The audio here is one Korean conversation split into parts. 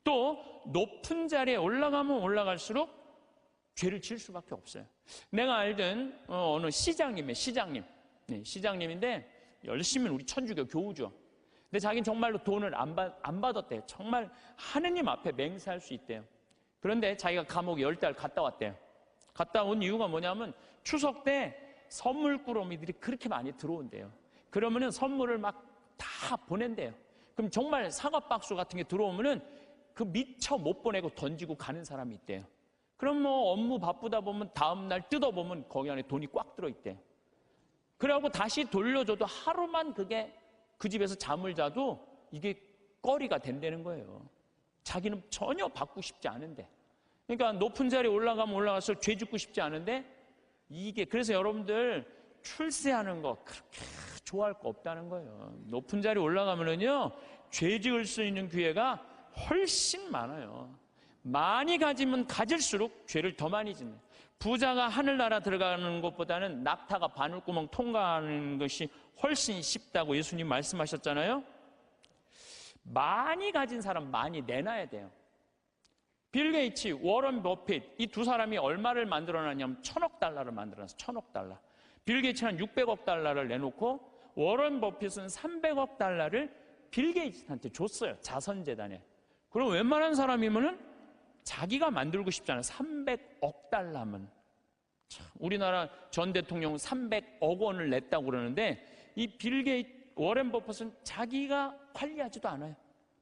또 높은 자리에 올라가면 올라갈수록 죄를 지을 수밖에 없어요. 내가 알던 어느 시장님이에요. 시장님. 네, 시장님인데 열심히 우리 천주교 교우죠. 근데 자기는 정말로 돈을 안 받았대요. 정말 하느님 앞에 맹세할 수 있대요. 그런데 자기가 감옥에 10달 갔다 왔대요. 갔다 온 이유가 뭐냐면 추석 때 선물 꾸러미들이 그렇게 많이 들어온대요. 그러면은 선물을 막 다 보낸대요. 그럼 정말 사과 박스 같은 게 들어오면은 그 미처 못 보내고 던지고 가는 사람이 있대요. 그럼 뭐 업무 바쁘다 보면 다음날 뜯어보면 거기 안에 돈이 꽉 들어있대요. 그래갖고 다시 돌려줘도 하루만 그게 그 집에서 잠을 자도 이게 거리가 된다는 거예요. 자기는 전혀 받고 싶지 않은데. 그러니까 높은 자리에 올라가면 올라가서 죄 짓고 싶지 않은데 이게 그래서 여러분들 출세하는 거 그렇게 좋아할 거 없다는 거예요. 높은 자리에 올라가면은요 죄 지을 수 있는 기회가 훨씬 많아요. 많이 가지면 가질수록 죄를 더 많이 짓는. 부자가 하늘나라 들어가는 것보다는 낙타가 바늘구멍 통과하는 것이 훨씬 쉽다고 예수님 말씀하셨잖아요. 많이 가진 사람 많이 내놔야 돼요. 빌 게이츠, 워런 버핏 이 두 사람이 얼마를 만들어놨냐면 1000억 달러를 만들어놨어요. 1000억 달러. 빌 게이츠는 600억 달러를 내놓고 워런 버핏은 300억 달러를 빌 게이츠한테 줬어요. 자선재단에. 그럼 웬만한 사람이면은 자기가 만들고 싶잖아요. 300억 달러면. 참, 우리나라 전 대통령은 300억 원을 냈다고 그러는데 이 빌 게이츠, 워런 버핏은 자기가 관리하지도 않아요.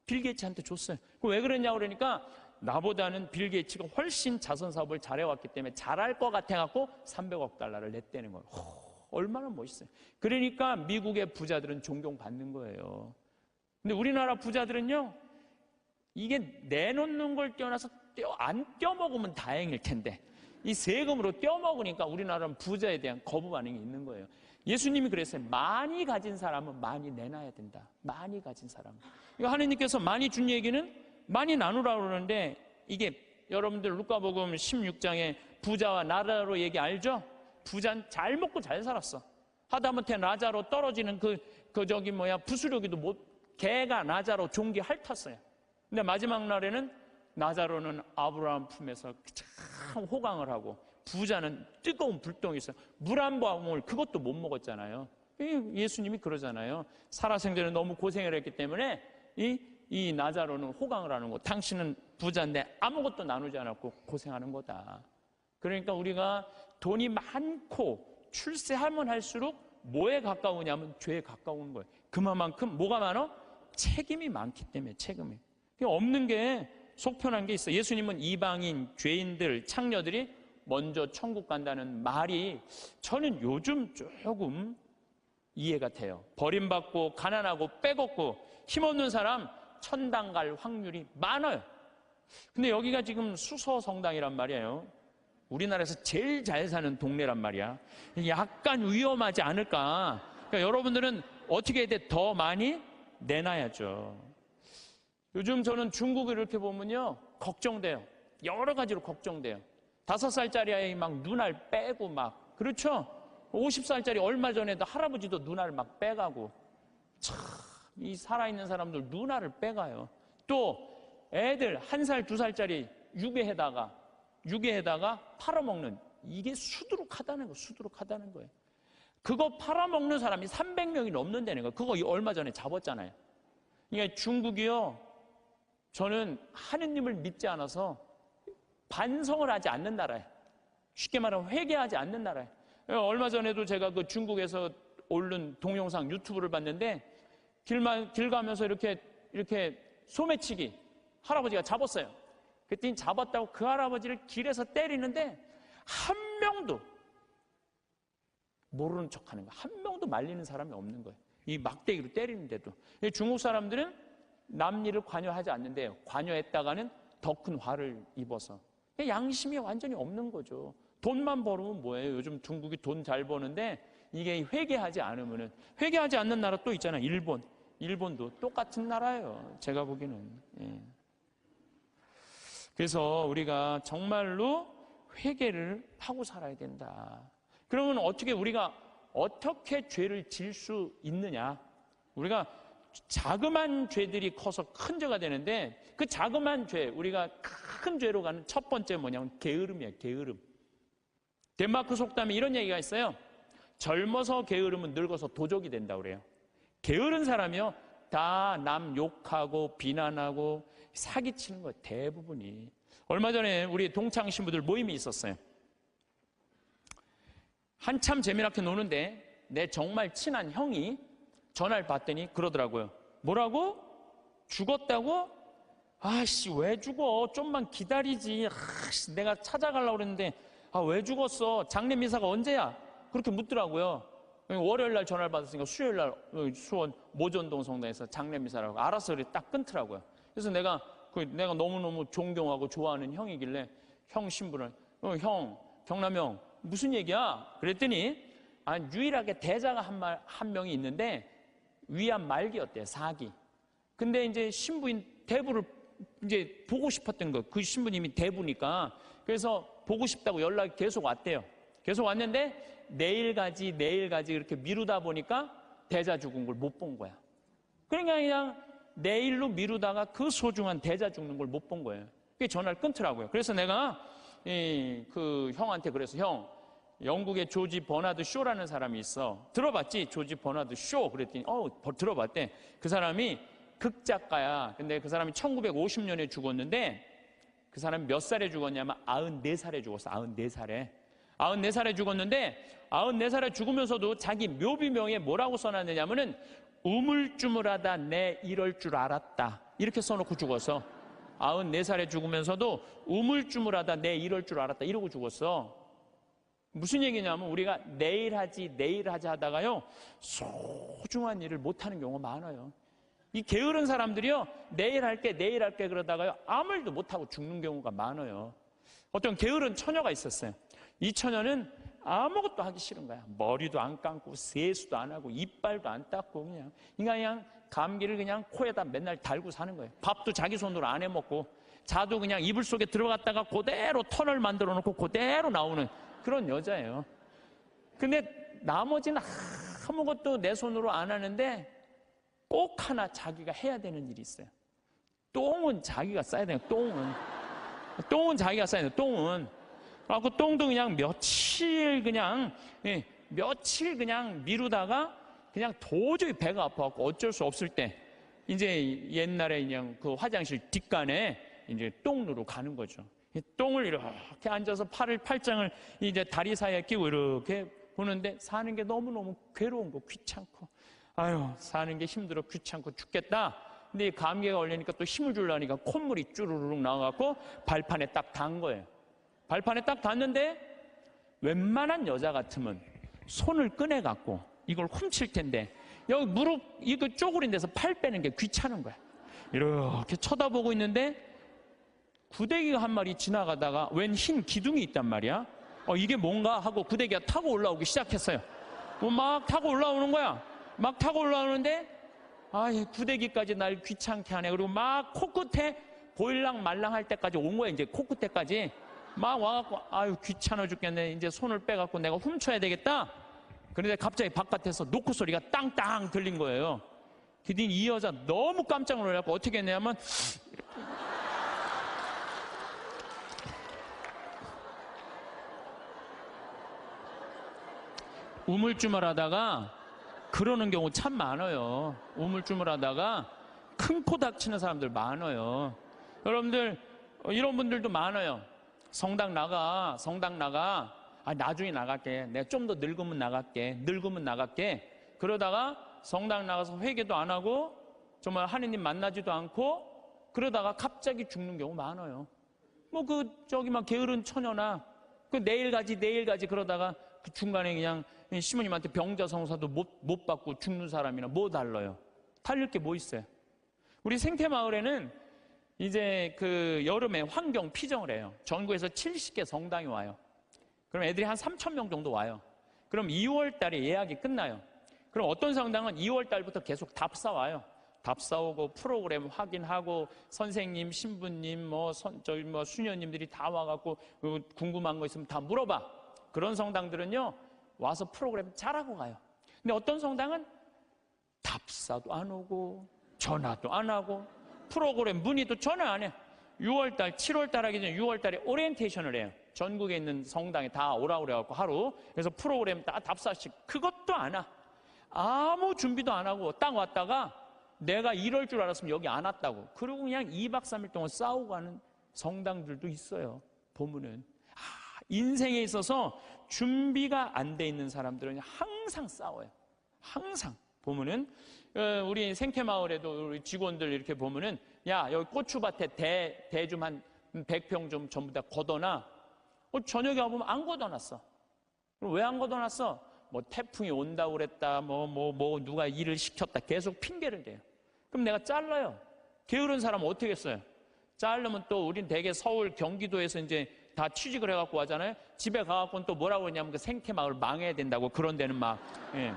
빌 게이츠한테 줬어요. 왜 그랬냐고 그러니까 나보다는 빌 게이츠가 훨씬 자선사업을 잘해왔기 때문에 잘할 것 같아갖고 300억 달러를 냈다는 거예요. 얼마나 멋있어요. 그러니까 미국의 부자들은 존경받는 거예요. 근데 우리나라 부자들은요, 이게 내놓는 걸 떼어놔서 안 떼어먹으면 다행일 텐데 이 세금으로 떼어먹으니까 우리나라는 부자에 대한 거부 반응이 있는 거예요. 예수님이 그랬어요. 많이 가진 사람은 많이 내놔야 된다. 많이 가진 사람은. 하느님께서 많이 준 얘기는 많이 나누라고 그러는데 이게 여러분들 루카복음 16장에 부자와 나자로 얘기 알죠? 부자는 잘 먹고 잘 살았어. 하다못해 나자로 떨어지는 부스러기도 개가 나자로 종기 핥았어요. 근데 마지막 날에는 나자로는 아브라함 품에서 참 호강을 하고 부자는 뜨거운 불덩이에서 물 한 방울 그것도 못 먹었잖아요. 예수님이 그러잖아요. 살아생전에 너무 고생을 했기 때문에 이 나자로는 호강을 하는 거. 당신은 부자인데 아무것도 나누지 않았고 고생하는 거다. 그러니까 우리가 돈이 많고 출세하면 할수록 뭐에 가까우냐면 죄에 가까운 거예요. 그만큼 뭐가 많아? 책임이 많기 때문에 책임이. 없는 게 속편한 게 있어요. 예수님은 이방인, 죄인들, 창녀들이 먼저 천국 간다는 말이 저는 요즘 조금 이해가 돼요. 버림받고 가난하고 빼곡고 힘없는 사람 천당 갈 확률이 많아요. 근데 여기가 지금 수서성당이란 말이에요. 우리나라에서 제일 잘 사는 동네란 말이야. 약간 위험하지 않을까. 그러니까 여러분들은 어떻게 해야 돼? 더 많이 내놔야죠. 요즘 저는 중국을 이렇게 보면요 걱정돼요. 여러 가지로 걱정돼요. 5살짜리 아이 막 눈알 빼고 막 그렇죠? 50살짜리 얼마 전에도 할아버지도 눈알 막 빼가고 참 이 살아있는 사람들 눈알을 빼가요. 또 애들 1살 2살짜리 유괴해다가 팔아먹는 이게 수두룩하다는 거예요. 그거 팔아먹는 사람이 300명이 넘는다는 거예요. 그거 얼마 전에 잡았잖아요. 그러니까 중국이요 저는 하느님을 믿지 않아서 반성을 하지 않는 나라예요. 쉽게 말하면 회개하지 않는 나라예요. 얼마 전에도 제가 그 중국에서 올린 동영상 유튜브를 봤는데 길 가면서 이렇게 소매치기 할아버지가 잡았어요. 그랬더니 잡았다고 그 할아버지를 길에서 때리는데 한 명도 모르는 척하는 거예요. 한 명도 말리는 사람이 없는 거예요. 이 막대기로 때리는데도. 중국 사람들은 남 일을 관여하지 않는데요. 관여했다가는 더 큰 화를 입어서 양심이 완전히 없는 거죠. 돈만 벌으면 뭐예요? 요즘 중국이 돈 잘 버는데 이게 회개하지 않으면은 회개하지 않는 나라 또 있잖아요. 일본도 똑같은 나라예요. 제가 보기에는. 예. 그래서 우리가 정말로 회개를 하고 살아야 된다. 그러면 우리가 어떻게 죄를 질 수 있느냐? 우리가 자그만 죄들이 커서 큰 죄가 되는데, 그 자그만 죄, 우리가 큰 죄로 가는 첫 번째 뭐냐면 게으름이에요. 게으름. 덴마크 속담에 이런 얘기가 있어요. 젊어서 게으름은 늙어서 도적이 된다고 그래요. 게으른 사람이요, 다 남 욕하고 비난하고 사기치는 거예요, 대부분이. 얼마 전에 우리 동창 신부들 모임이 있었어요. 한참 재미나게 노는데 내 정말 친한 형이 전화를 받더니 그러더라고요. 뭐라고? 죽었다고? 아씨, 왜 죽어? 좀만 기다리지. 아씨, 내가 찾아가려고 그랬는데 왜 죽었어? 장례 미사가 언제야? 그렇게 묻더라고요. 월요일 날 전화를 받았으니까 수요일 날 수원 모전동 성당에서 장례 미사라고. 알아서 딱 끊더라고요. 그래서 내가 너무너무 존경하고 좋아하는 형이길래 형 신부를 형, 경남형 무슨 얘기야? 그랬더니 유일하게 대자가 한 명이 있는데 위암 말기였대요. 4기. 근데 이제 신부인 대부를 이제 보고 싶었던 거. 그 신부님이 대부니까. 그래서 보고 싶다고 연락이 계속 왔대요. 계속 왔는데 내일 가지 이렇게 미루다 보니까 대자 죽은 걸 못 본 거야. 그러니까 그냥 내일로 미루다가 그 소중한 대자 죽는 걸 못 본 거예요. 그게 전화를 끊더라고요. 그래서 내가 그 형한테 그래서 형, 영국의 조지 버나드 쇼라는 사람이 있어. 들어봤지? 조지 버나드 쇼. 그랬더니 들어봤대. 그 사람이 극작가야. 근데 그 사람이 1950년에 죽었는데 그 사람이 몇 살에 죽었냐면 94살에 죽었어. 94살에. 94살에 죽었는데 94살에 죽으면서도 자기 묘비명에 뭐라고 써놨느냐면은 우물쭈물하다 내 이럴 줄 알았다. 이렇게 써놓고 죽었어. 94살에 죽으면서도 우물쭈물하다 내 이럴 줄 알았다. 이러고 죽었어. 무슨 얘기냐면 우리가 내일 하지 하다가요, 소중한 일을 못하는 경우가 많아요. 이 게으른 사람들이요, 내일 할게 그러다가요, 아무 일도 못하고 죽는 경우가 많아요. 어떤 게으른 처녀가 있었어요. 이 처녀는 아무것도 하기 싫은 거야. 머리도 안 감고 세수도 안 하고 이빨도 안 닦고 그냥 감기를 그냥 코에다 맨날 달고 사는 거예요. 밥도 자기 손으로 안 해먹고, 자도 그냥 이불 속에 들어갔다가 그대로 터널 만들어 놓고 그대로 나오는 그런 여자예요. 근데 나머지는 아무것도 내 손으로 안 하는데 꼭 하나 자기가 해야 되는 일이 있어요. 똥은 자기가 싸야 돼요. 똥은 자기가 싸야 돼요. 똥은. 그 똥도 그냥 며칠 그냥 미루다가 그냥 도저히 배가 아파갖고 어쩔 수 없을 때 이제 옛날에 그냥 그 화장실 뒷간에 이제 똥누로 가는 거죠. 똥을 이렇게 앉아서 팔짱을 이제 다리 사이에 끼고 이렇게 보는데 사는 게 너무너무 괴로운 거, 귀찮고, 사는 게 힘들어 귀찮고 죽겠다. 근데 감기가 걸리니까 또 힘을 주려니까 콧물이 쭈르륵 나와갖고 발판에 딱 닿은 거예요. 발판에 딱 닿는데 웬만한 여자 같으면 손을 꺼내갖고 이걸 훔칠 텐데 여기 무릎 이거 쪼그린 데서 팔 빼는 게 귀찮은 거야. 이렇게 쳐다보고 있는데 구데기가 한 마리 지나가다가 웬 흰 기둥이 있단 말이야. 이게 뭔가 하고 구데기가 타고 올라오기 시작했어요. 막 타고 올라오는 거야. 막 타고 올라오는데 구데기까지 날 귀찮게 하네. 그리고 막 코끝에 보일랑 말랑 할 때까지 온 거야. 이제 코끝에까지 막 와갖고 귀찮아 죽겠네. 이제 손을 빼갖고 내가 훔쳐야 되겠다. 그런데 갑자기 바깥에서 노크 소리가 땅땅 들린 거예요. 그랬더니 이 여자 너무 깜짝 놀라고 어떻게 했냐면 우물쭈물하다가 그러는 경우 참 많아요. 우물쭈물하다가 큰 코 닥치는 사람들 많아요. 여러분들 이런 분들도 많아요. 성당 나가. 나중에 나갈게. 내가 좀 더 늙으면 나갈게. 그러다가 성당 나가서 회개도 안 하고 정말 하느님 만나지도 않고 그러다가 갑자기 죽는 경우 많아요. 막 게으른 처녀나 내일 가지 그러다가 그 중간에 그냥 시모님한테 병자성사도 못 받고 죽는 사람이나 뭐 달라요? 달릴 게 뭐 있어요? 우리 생태마을에는 이제 그 여름에 환경 피정을 해요. 전국에서 70개 성당이 와요. 그럼 애들이 한 3,000명 정도 와요. 그럼 2월 달에 예약이 끝나요. 그럼 어떤 성당은 2월 달부터 계속 답사 와요. 답사 오고 프로그램 확인하고 선생님, 신부님, 수녀님들이 다 와갖고 궁금한 거 있으면 다 물어봐. 그런 성당들은요 와서 프로그램 잘하고 가요. 근데 어떤 성당은 다 답사도 안 오고 전화도 안 하고 프로그램 문의도 전혀 안 해. 6월달, 7월달 하기 전에 6월달에 오리엔테이션을 해요. 전국에 있는 성당에 다 오라고 그래갖고 하루. 그래서 프로그램 다 답사식. 그것도 안 와. 아무 준비도 안 하고 딱 왔다가 내가 이럴 줄 알았으면 여기 안 왔다고. 그리고 그냥 2박 3일 동안 싸우고 가는 성당들도 있어요. 보면은. 인생에 있어서 준비가 안 돼 있는 사람들은 항상 싸워요. 항상. 보면은 우리 생태마을에도 우리 직원들 이렇게 보면은 야, 여기 고추밭에 대 좀 한 100평 좀 전부 다 걷어놔. 저녁에 와보면 안 걷어놨어. 왜 안 걷어놨어? 뭐 태풍이 온다고 그랬다. 뭐 누가 일을 시켰다. 계속 핑계를 대요. 그럼 내가 잘라요. 게으른 사람은 어떻게 했어요? 자르면 또 우린 대개 서울 경기도에서 이제 다 취직을 해갖고 하잖아요. 집에 가갖고는 또 뭐라고 그러냐면 그 생태마을 망해야 된다고 그런 데는 막. 예.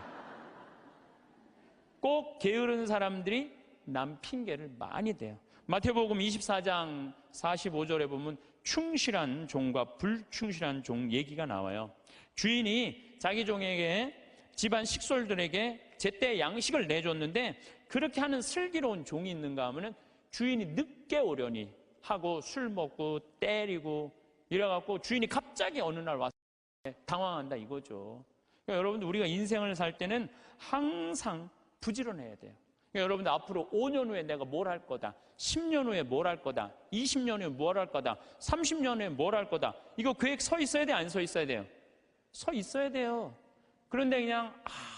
꼭 게으른 사람들이 남 핑계를 많이 대요. 마태복음 24장 45절에 보면 충실한 종과 불충실한 종 얘기가 나와요. 주인이 자기 종에게 집안 식솔들에게 제때 양식을 내줬는데 그렇게 하는 슬기로운 종이 있는가 하면은 주인이 늦게 오려니 하고 술 먹고 때리고 이래갖고 주인이 갑자기 어느 날 와서 당황한다 이거죠. 그러니까 여러분들 우리가 인생을 살 때는 항상 부지런해야 돼요. 그러니까 여러분들 앞으로 5년 후에 내가 뭘 할 거다, 10년 후에 뭘 할 거다, 20년 후에 뭘 할 거다, 30년 후에 뭘 할 거다, 이거 계획 서 있어야 돼요? 안 서 있어야 돼요? 서 있어야 돼요. 그런데 그냥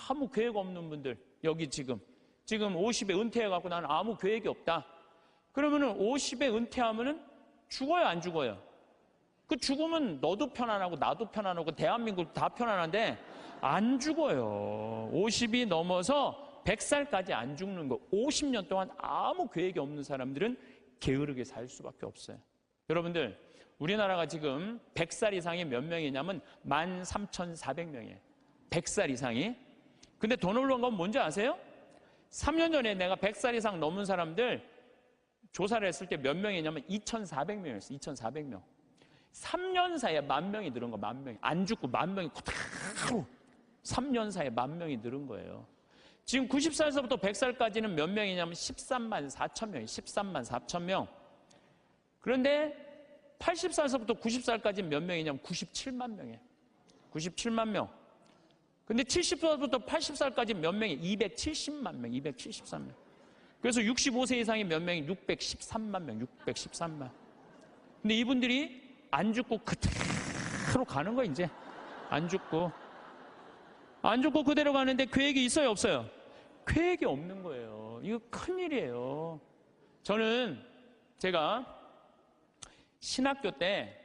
아무 계획 없는 분들, 여기 지금 50에 은퇴해갖고 나는 아무 계획이 없다. 그러면은 50에 은퇴하면은 죽어요, 안 죽어요? 그 죽으면 너도 편안하고 나도 편안하고 대한민국 다 편안한데 안 죽어요. 50이 넘어서 100살까지 안 죽는 거. 50년 동안 아무 계획이 없는 사람들은 게으르게 살 수밖에 없어요. 여러분들, 우리나라가 지금 100살 이상이 몇 명이냐면 13,400명이에요. 100살 이상이. 근데 더 놀라운 건 뭔지 아세요? 3년 전에 내가 100살 이상 넘은 사람들 조사를 했을 때 몇 명이냐면 2,400명이었어요. 2,400명. 3년 사이에 10,000명이 늘은 거, 10,000명이. 안 죽고 10,000명이 그대로 3년 사이에 10,000명이 늘은 거예요. 지금 90살에서부터 100살까지는 몇 명이냐면 13만 4천 명이에요. 13만 4천 명. 그런데 80살에서부터 90살까지는 몇 명이냐면 97만 명이에요. 97만 명. 근데 70살부터 80살까지 몇 명이? 270만 명, 273명. 그래서 65세 이상이 몇 명이? 613만 명, 613만. 근데 이분들이 안 죽고 그대로 가는 거야, 이제. 안 죽고 그대로 가는데 계획이 있어요, 없어요? 계획이 없는 거예요. 이거 큰일이에요. 저는 제가 신학교 때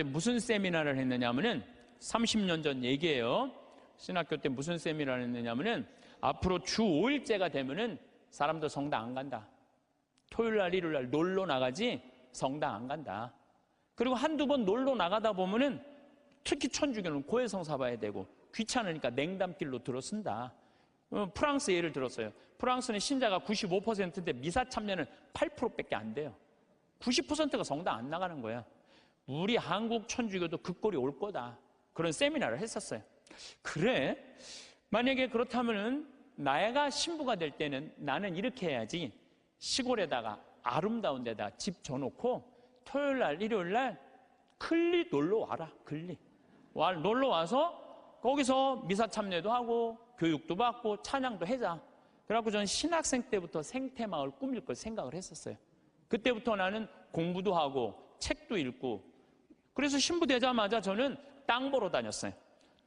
무슨 세미나를 했느냐 하면은 30년 전 얘기예요. 신학교 때 무슨 세미나를 했느냐면은 앞으로 주 5일째가 되면은 사람들 성당 안 간다. 토요일 날, 일요일 날 놀러 나가지 성당 안 간다. 그리고 한두 번 놀러 나가다 보면은 특히 천주교는 고해성 사봐야 되고 귀찮으니까 냉담길로 들어선다. 프랑스 예를 들었어요. 프랑스는 신자가 95%인데 미사 참여는 8%밖에 안 돼요. 90%가 성당 안 나가는 거야. 우리 한국 천주교도 그 꼴이 올 거다. 그런 세미나를 했었어요. 그래? 만약에 그렇다면은 나가 신부가 될 때는 나는 이렇게 해야지. 시골에다가 아름다운 데다 집 져놓고 토요일 날, 일요일 날 클리 놀러 와라. 클리. 놀러 와서 거기서 미사 참여도 하고 교육도 받고 찬양도 해자. 그래갖고 저는 신학생 때부터 생태마을 꾸밀 걸 생각을 했었어요. 그때부터 나는 공부도 하고 책도 읽고. 그래서 신부 되자마자 저는 땅 보러 다녔어요.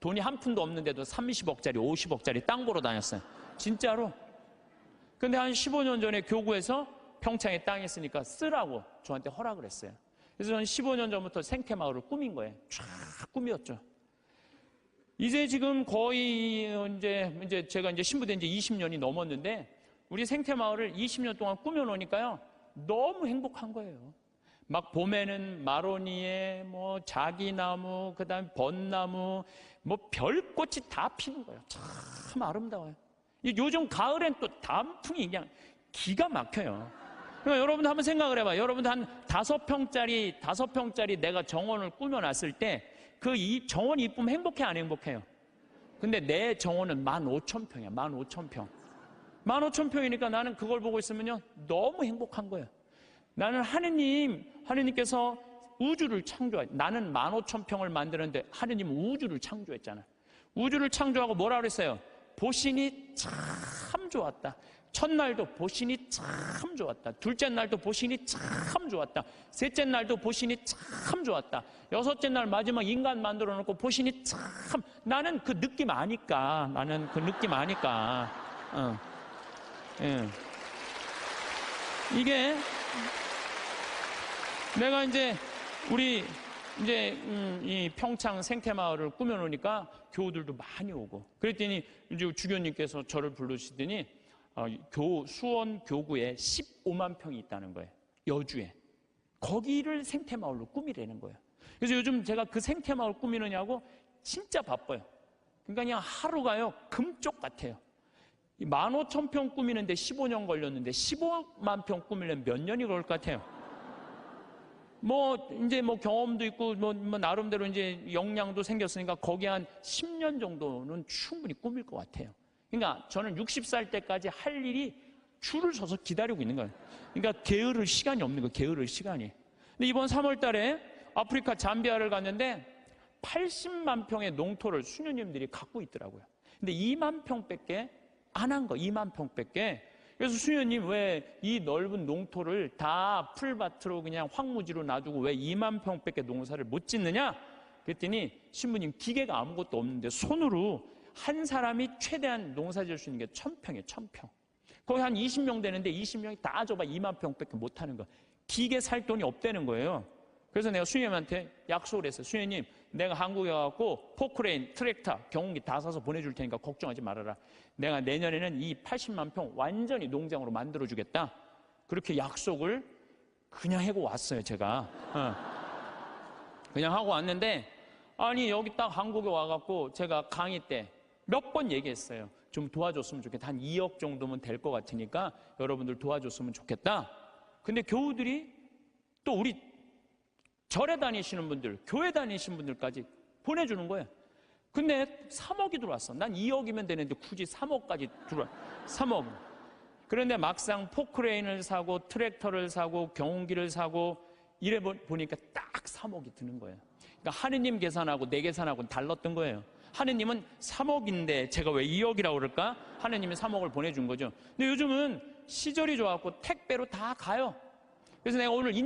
돈이 한 푼도 없는데도 30억짜리, 50억짜리 땅 보러 다녔어요. 진짜로. 근데 한 15년 전에 교구에서 평창에 땅 있으니까 쓰라고 저한테 허락을 했어요. 그래서 저는 15년 전부터 생태마을을 꾸민 거예요. 쫙 꾸몄죠. 이제 지금 거의 이제 제가 이제 신부된 지 20년이 넘었는데 우리 생태마을을 20년 동안 꾸며놓으니까요. 너무 행복한 거예요. 막 봄에는 마로니에, 뭐 자기나무, 그다음에 벚나무, 뭐 별꽃이 다 피는 거예요. 참 아름다워요. 요즘 가을엔 또 단풍이 그냥 기가 막혀요. 그러니까 여러분들 한번 생각을 해봐요. 여러분들 한 5평짜리 내가 정원을 꾸며놨을 때 그 정원이 이쁘면 행복해, 안 행복해요? 근데 내 정원은 15,000평이야. 15,000평. 15,000평이니까 나는 그걸 보고 있으면요 너무 행복한 거예요. 나는 하느님께서 우주를 나는 15,000평을 만드는데 하느님은 우주를 창조했잖아요. 우주를 창조하고 뭐라 그랬어요? 보시니 참 좋았다. 첫날도 보시니 참 좋았다. 둘째 날도 보시니 참 좋았다. 셋째 날도 보시니 참 좋았다. 여섯째 날 마지막 인간 만들어 놓고 보시니 참, 나는 그 느낌 아니까. 예. 이게 내가 이제 이 평창 생태마을을 꾸며놓으니까 교우들도 많이 오고, 그랬더니 이제 주교님께서 저를 부르시더니 수원 교구에 15만 평이 있다는 거예요. 여주에. 거기를 생태마을로 꾸미라는 거예요. 그래서 요즘 제가 그 생태마을 꾸미느냐고 진짜 바빠요. 그러니까 그냥 하루가요 금쪽 같아요. 15,000평 꾸미는데 15년 걸렸는데 15만 평 꾸미려면 몇 년이 걸릴 것 같아요. 이제 경험도 있고 나름대로 이제 역량도 생겼으니까 거기 한 10년 정도는 충분히 꾸밀 것 같아요. 그러니까 저는 60살 때까지 할 일이 줄을 서서 기다리고 있는 거예요. 그러니까 게으를 시간이 없는 거예요. 게으를 시간이. 근데 이번 3월 달에 아프리카 잠비아를 갔는데 80만 평의 농토를 수녀님들이 갖고 있더라고요. 근데 2만 평밖에 안 한 거. 2만 평밖에. 그래서 수녀님 왜 이 넓은 농토를 다 풀밭으로 그냥 황무지로 놔두고 왜 2만 평밖에 농사를 못 짓느냐? 그랬더니 신부님 기계가 아무것도 없는데 손으로 한 사람이 최대한 농사 지을 수 있는 게 1,000평이에요. 1,000평. 거기 한 20명 되는데 20명이 다 줘봐 2만 평밖에 못 하는 거. 기계 살 돈이 없다는 거예요. 그래서 내가 수녀님한테 약속을 했어요. 수녀님, 내가 한국에 가갖고 포크레인, 트랙터, 경운기 다 사서 보내줄 테니까 걱정하지 말아라. 내가 내년에는 이 80만 평 완전히 농장으로 만들어주겠다. 그렇게 약속을 그냥 하고 왔어요, 제가. 그냥 하고 왔는데, 아니, 여기 딱 한국에 와갖고 제가 강의 때 몇 번 얘기했어요. 좀 도와줬으면 좋겠다. 한 2억 정도면 될 것 같으니까 여러분들 도와줬으면 좋겠다. 근데 교우들이 또 우리 절에 다니시는 분들, 교회 다니시는 분들까지 보내주는 거예요. 근데 3억이 들어왔어. 난 2억이면 되는데 굳이 3억까지 들어와. 3억. 그런데 막상 포크레인을 사고 트랙터를 사고 경운기를 사고 이래 보니까 딱 3억이 드는 거예요. 그러니까 하느님 계산하고 내 계산하고는 달랐던 거예요. 하느님은 3억인데 제가 왜 2억이라고 그럴까? 하느님이 3억을 보내준 거죠. 근데 요즘은 시절이 좋아갖고 택배로 다 가요. 그래서 내가 오늘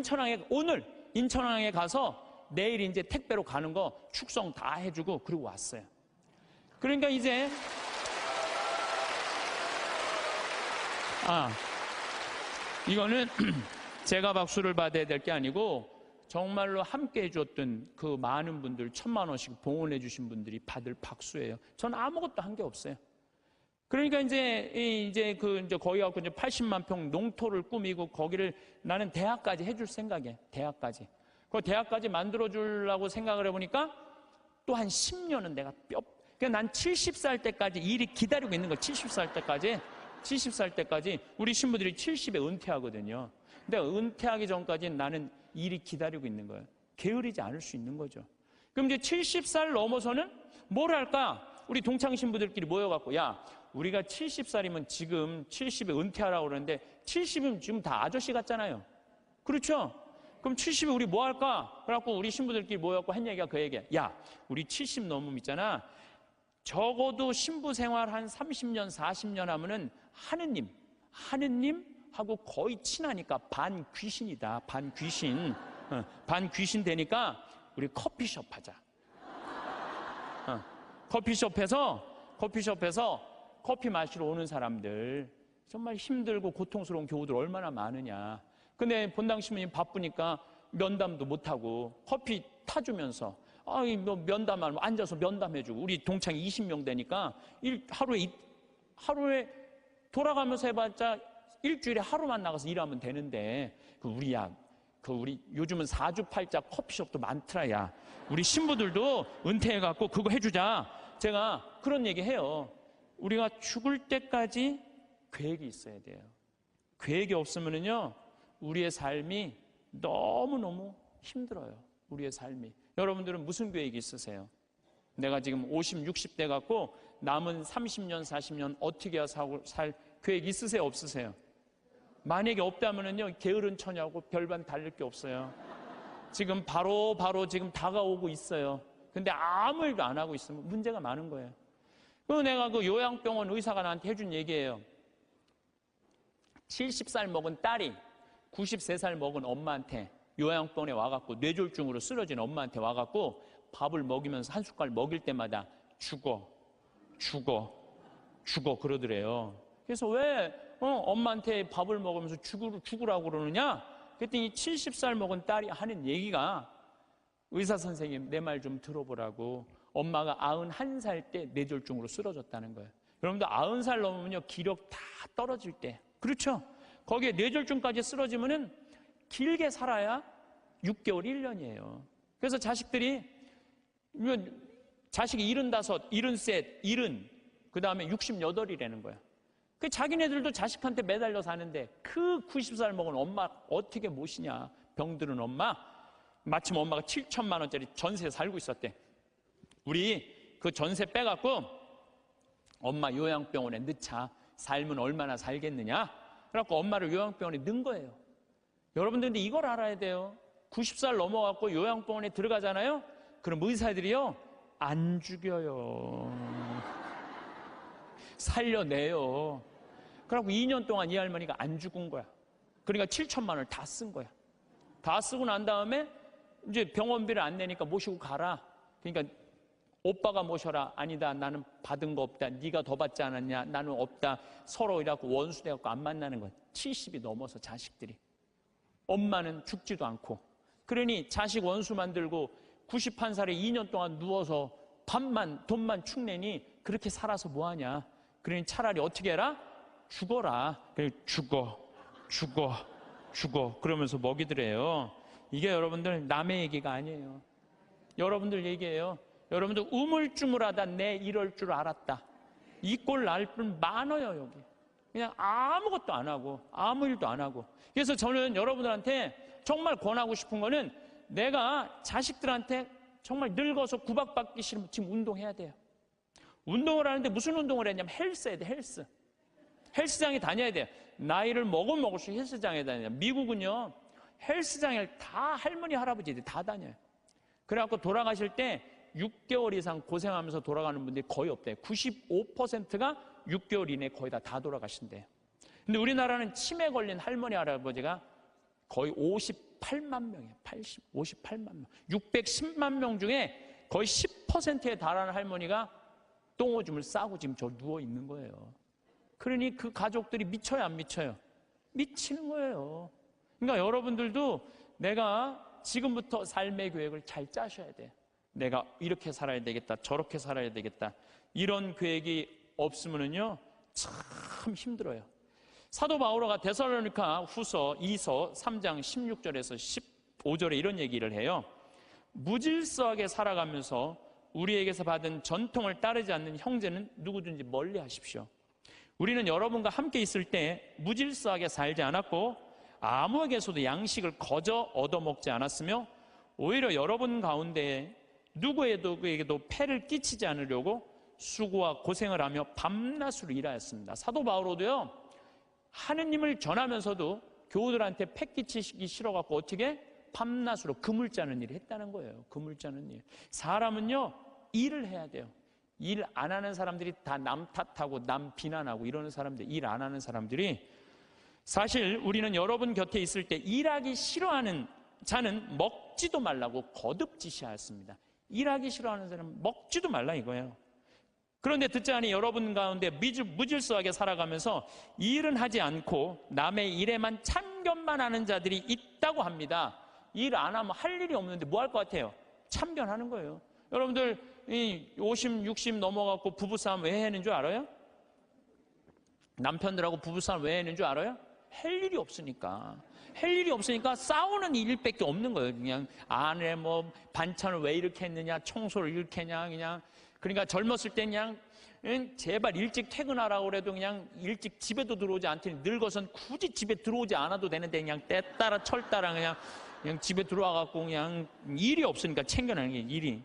인천항에 가서 내일 이제 택배로 가는 거 축성 다 해주고 그리고 왔어요. 그러니까 이제 이거는 제가 박수를 받아야 될 게 아니고 정말로 함께 해줬던 그 많은 분들 1,000만 원씩 봉헌해 주신 분들이 받을 박수예요. 저는 아무것도 한 게 없어요. 그러니까 이제 거기 갖고 이제 80만 평 농토를 꾸미고 거기를 나는 대학까지 해줄 생각이에요. 대학까지. 그 대학까지 만들어 주려고 생각을 해보니까 또 한 10년은 내가 그러니까 난 70살 때까지 일이 기다리고 있는 거예요. 70살 때까지 우리 신부들이 70에 은퇴하거든요. 근데 은퇴하기 전까지는 나는 일이 기다리고 있는 거예요. 게으르지 않을 수 있는 거죠. 그럼 이제 70살 넘어서는 뭘 할까? 우리 동창 신부들끼리 모여갖고 야, 우리가 70살이면 지금 70에 은퇴하라고 그러는데 70이면 지금 다 아저씨 같잖아요. 그렇죠? 그럼 70에 우리 뭐 할까? 그래갖고 우리 신부들끼리 모여갖고 한 얘기가 그 얘기야. 야, 우리 70 넘으면 있잖아. 적어도 신부 생활 한 30년, 40년 하면은 하느님하고 거의 친하니까 반귀신이다. 반귀신. 반귀신 되니까 우리 커피숍 하자. 커피숍에서 커피 마시러 오는 사람들, 정말 힘들고 고통스러운 교우들 얼마나 많으냐. 근데 본당 신부님 바쁘니까 면담도 못하고 커피 타주면서 면담하면 앉아서 면담해주고 우리 동창이 20명 되니까 하루에 돌아가면서 해봤자 일주일에 하루만 나가서 일하면 되는데 우리 요즘은 4주8자 커피숍도 많더라. 야, 우리 신부들도 은퇴해갖고 그거 해주자. 제가 그런 얘기 해요. 우리가 죽을 때까지 계획이 있어야 돼요. 계획이 없으면요 우리의 삶이 너무너무 힘들어요. 우리의 삶이. 여러분들은 무슨 계획이 있으세요? 내가 지금 50, 60대 갖고 남은 30년, 40년 어떻게 살 계획 있으세요, 없으세요? 만약에 없다면은요, 게으른 처냐고 별반 달릴 게 없어요. 지금 바로 지금 다가오고 있어요. 근데 아무 일도 안 하고 있으면 문제가 많은 거예요. 내가 그 요양병원 의사가 나한테 해준 얘기예요. 70살 먹은 딸이 93살 먹은 엄마한테 요양병원에 와갖고 뇌졸중으로 쓰러진 엄마한테 와갖고 밥을 먹이면서 한 숟갈 먹일 때마다 죽어 그러더래요. 그래서 왜 엄마한테 밥을 먹으면서 죽으라고 그러느냐? 그랬더니 70살 먹은 딸이 하는 얘기가, 의사 선생님 내 말 좀 들어보라고, 엄마가 91살 때 뇌졸중으로 쓰러졌다는 거예요. 여러분들 90살 넘으면요, 기력 다 떨어질 때, 그렇죠? 거기에 뇌졸중까지 쓰러지면은 길게 살아야 6개월, 1년이에요. 그래서 자식들이, 자식이 75, 73, 70, 그 다음에 68이라는 거야. 그 자기네들도 자식한테 매달려 사는데 그 90살 먹은 엄마 어떻게 모시냐. 병들은 엄마. 마침 엄마가 7천만 원짜리 전세 살고 있었대. 우리 그 전세 빼갖고 엄마 요양병원에 넣자. 살면 얼마나 살겠느냐. 그래갖고 엄마를 요양병원에 넣은 거예요. 여러분들 근데 이걸 알아야 돼요. 90살 넘어갖고 요양병원에 들어가잖아요. 그럼 의사들이요, 안 죽여요. 살려내요. 그래갖고 2년 동안 이 할머니가 안 죽은 거야. 그러니까 7천만 원을 다 쓴 거야. 다 쓰고 난 다음에 이제 병원비를 안 내니까 모시고 가라. 그러니까 오빠가 모셔라. 아니다, 나는 받은 거 없다. 네가 더 받지 않았냐? 나는 없다. 서로 이래갖고 원수 돼갖고 안 만나는 거야. 70이 넘어서 자식들이. 엄마는 죽지도 않고. 그러니 자식 원수 만들고 91살에 2년 동안 누워서 돈만 축내니 그렇게 살아서 뭐하냐. 그러니 차라리 어떻게 해라? 죽어라. 그래, 죽어. 그러면서 먹이더래요. 이게 여러분들 남의 얘기가 아니에요. 여러분들 얘기예요. 여러분들 우물쭈물하다 내 이럴 줄 알았다. 이 꼴 날 뿐 많아요, 여기. 그냥 아무것도 안 하고, 아무 일도 안 하고. 그래서 저는 여러분들한테 정말 권하고 싶은 거는, 내가 자식들한테 정말 늙어서 구박받기 싫으면 지금 운동해야 돼요. 운동을 하는데 무슨 운동을 했냐면 헬스 해야 돼, 헬스. 헬스장에 다녀야 돼요. 나이를 먹을수록 헬스장에 다녀요. 미국은요, 헬스장에 다 할머니, 할아버지들이 다 다녀요. 그래갖고 돌아가실 때 6개월 이상 고생하면서 돌아가는 분들이 거의 없대요. 95%가 6개월 이내에 거의 다 돌아가신대요. 근데 우리나라는 치매 걸린 할머니, 할아버지가 거의 58만 명이에요. 58만 명. 610만 명 중에 거의 10%에 달하는 할머니가 똥오줌을 싸고 지금 저 누워 있는 거예요. 그러니 그 가족들이 미쳐요, 안 미쳐요? 미치는 거예요. 그러니까 여러분들도 내가 지금부터 삶의 계획을 잘 짜셔야 돼요. 내가 이렇게 살아야 되겠다, 저렇게 살아야 되겠다. 이런 계획이 없으면요, 참 힘들어요. 사도 바오로가 데살로니가 후서 2서 3장 16절에서 15절에 이런 얘기를 해요. 무질서하게 살아가면서 우리에게서 받은 전통을 따르지 않는 형제는 누구든지 멀리 하십시오. 우리는 여러분과 함께 있을 때 무질서하게 살지 않았고 아무에게서도 양식을 거저 얻어먹지 않았으며 오히려 여러분 가운데 누구에게도 폐를 끼치지 않으려고 수고와 고생을 하며 밤낮으로 일하였습니다. 사도 바오로도요, 하느님을 전하면서도 교우들한테 폐 끼치기 싫어갖고 어떻게 밤낮으로 금을 짜는 일을 했다는 거예요. 금을 짜는 일. 사람은요, 일을 해야 돼요. 일 안 하는 사람들이 다 남 탓하고 남 비난하고 이러는 사람들, 일 안 하는 사람들이, 사실 우리는 여러분 곁에 있을 때 일하기 싫어하는 자는 먹지도 말라고 거듭 지시하였습니다. 일하기 싫어하는 사람은 먹지도 말라 이거예요. 그런데 듣자니 여러분 가운데 무질서하게 살아가면서 일은 하지 않고 남의 일에만 참견만 하는 자들이 있다고 합니다. 일 안 하면 할 일이 없는데 뭐 할 것 같아요? 참견하는 거예요. 여러분들 50, 60 넘어갖고 부부싸움 왜 하는 줄 알아요? 남편들하고 부부싸움 왜 하는 줄 알아요? 할 일이 없으니까. 할 일이 없으니까 싸우는 일밖에 없는 거예요. 그냥 아내 뭐 반찬을 왜 이렇게 했느냐, 청소를 이렇게 했냐, 그냥. 그러니까 젊었을 때 그냥 제발 일찍 퇴근하라고 그래도 그냥 일찍 집에도 들어오지 않더니 늙어선 굳이 집에 들어오지 않아도 되는데 그냥 때 따라 철 따라 그냥 집에 들어와갖고 그냥 일이 없으니까 챙겨내는 게 일이.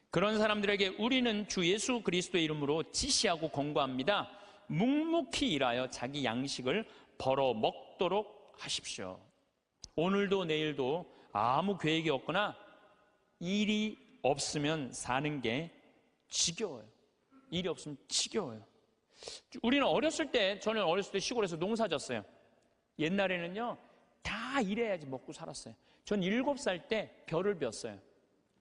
그런 사람들에게 우리는 주 예수 그리스도의 이름으로 지시하고 권고합니다. 묵묵히 일하여 자기 양식을 벌어 먹도록 하십시오. 오늘도 내일도 아무 계획이 없거나 일이 없으면 사는 게 지겨워요. 일이 없으면 지겨워요. 우리는 저는 어렸을 때 시골에서 농사 졌어요. 옛날에는요, 다 일해야지 먹고 살았어요. 전 7살 때 벼를 뱄어요.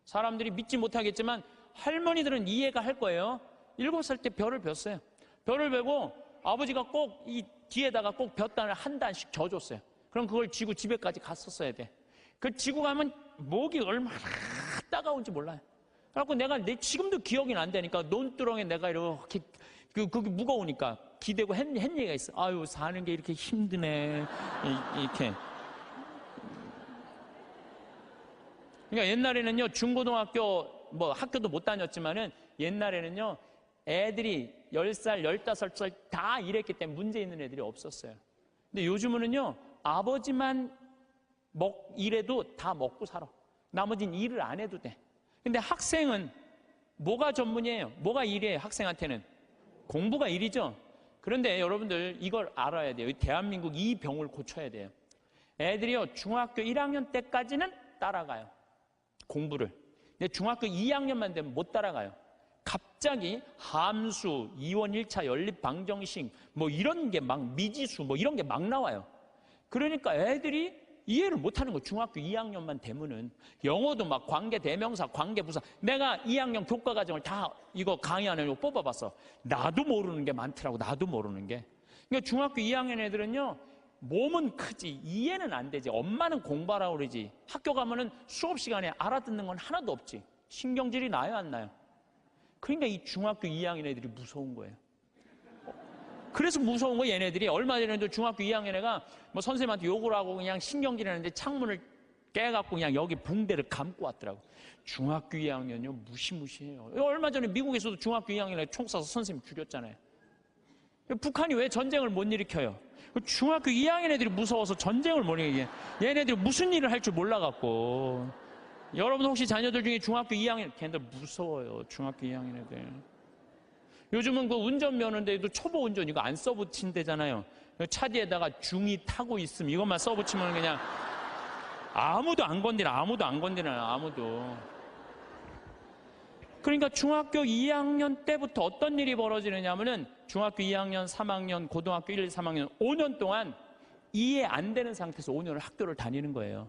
사람들이 믿지 못하겠지만 할머니들은 이해가 할 거예요. 7살 때 벼를 뱄어요. 벼를 베고 아버지가 꼭 이 뒤에다가 꼭 볕단을 한 단씩 져줬어요. 그럼 그걸 지고 집에까지 갔었어야 돼. 그 지고 가면 목이 얼마나 따가운지 몰라요. 그래갖고 지금도 기억이 안 되니까 논두렁에 내가 이렇게 그게 무거우니까 기대고 한 얘기가 있어. 아유, 사는 게 이렇게 힘드네. 이렇게. 그러니까 옛날에는요, 중고등학교 학교도 못 다녔지만은 옛날에는요, 애들이 10살, 15살 다 일했기 때문에 문제 있는 애들이 없었어요. 근데 요즘은요, 아버지만 일해도 다 먹고 살아. 나머지는 일을 안 해도 돼. 근데 학생은 뭐가 전문이에요? 뭐가 일이에요? 학생한테는 공부가 일이죠. 그런데 여러분들 이걸 알아야 돼요. 대한민국 이 병을 고쳐야 돼요. 애들이요, 중학교 1학년 때까지는 따라가요, 공부를. 근데 중학교 2학년만 되면 못 따라가요. 갑자기 함수, 이원 1차 연립 방정식 이런 게 막 미지수 이런 게 막 나와요. 그러니까 애들이 이해를 못하는 거예요. 중학교 2학년만 되면은. 영어도 막 관계 대명사, 관계 부사. 내가 2학년 교과 과정을 다 이거 강의 안에 뽑아봤어. 나도 모르는 게 많더라고. 나도 모르는 게. 그러니까 중학교 2학년 애들은요, 몸은 크지 이해는 안 되지. 엄마는 공부하라고 그러지. 학교 가면은 수업 시간에 알아듣는 건 하나도 없지. 신경질이 나요, 안 나요? 그러니까 이 중학교 2학년 애들이 무서운 거예요. 그래서 무서운 거. 얘네들이 얼마 전에도 중학교 2학년 애가 선생님한테 욕을 하고 그냥 신경질 하는데 창문을 깨갖고 그냥 여기 붕대를 감고 왔더라고. 중학교 2학년이요, 무시무시해요. 얼마 전에 미국에서도 중학교 2학년 애 총 쏴서 선생님 죽였잖아요. 북한이 왜 전쟁을 못 일으켜요? 중학교 2학년 애들이 무서워서 전쟁을 못 일으켜요. 얘네들이 무슨 일을 할 줄 몰라갖고. 여러분 혹시 자녀들 중에 중학교 2학년, 걔네들 무서워요. 중학교 2학년 애들. 요즘은 그 운전면허인데도 초보 운전 이거 안 써붙인대잖아요. 차 뒤에다가 중2 타고 있으면 이것만 써붙이면 그냥 아무도 안 건드려. 그러니까 중학교 2학년 때부터 어떤 일이 벌어지느냐면은 중학교 2학년, 3학년, 고등학교 1, 3학년 5년 동안 이해 안 되는 상태에서 5년을 학교를 다니는 거예요.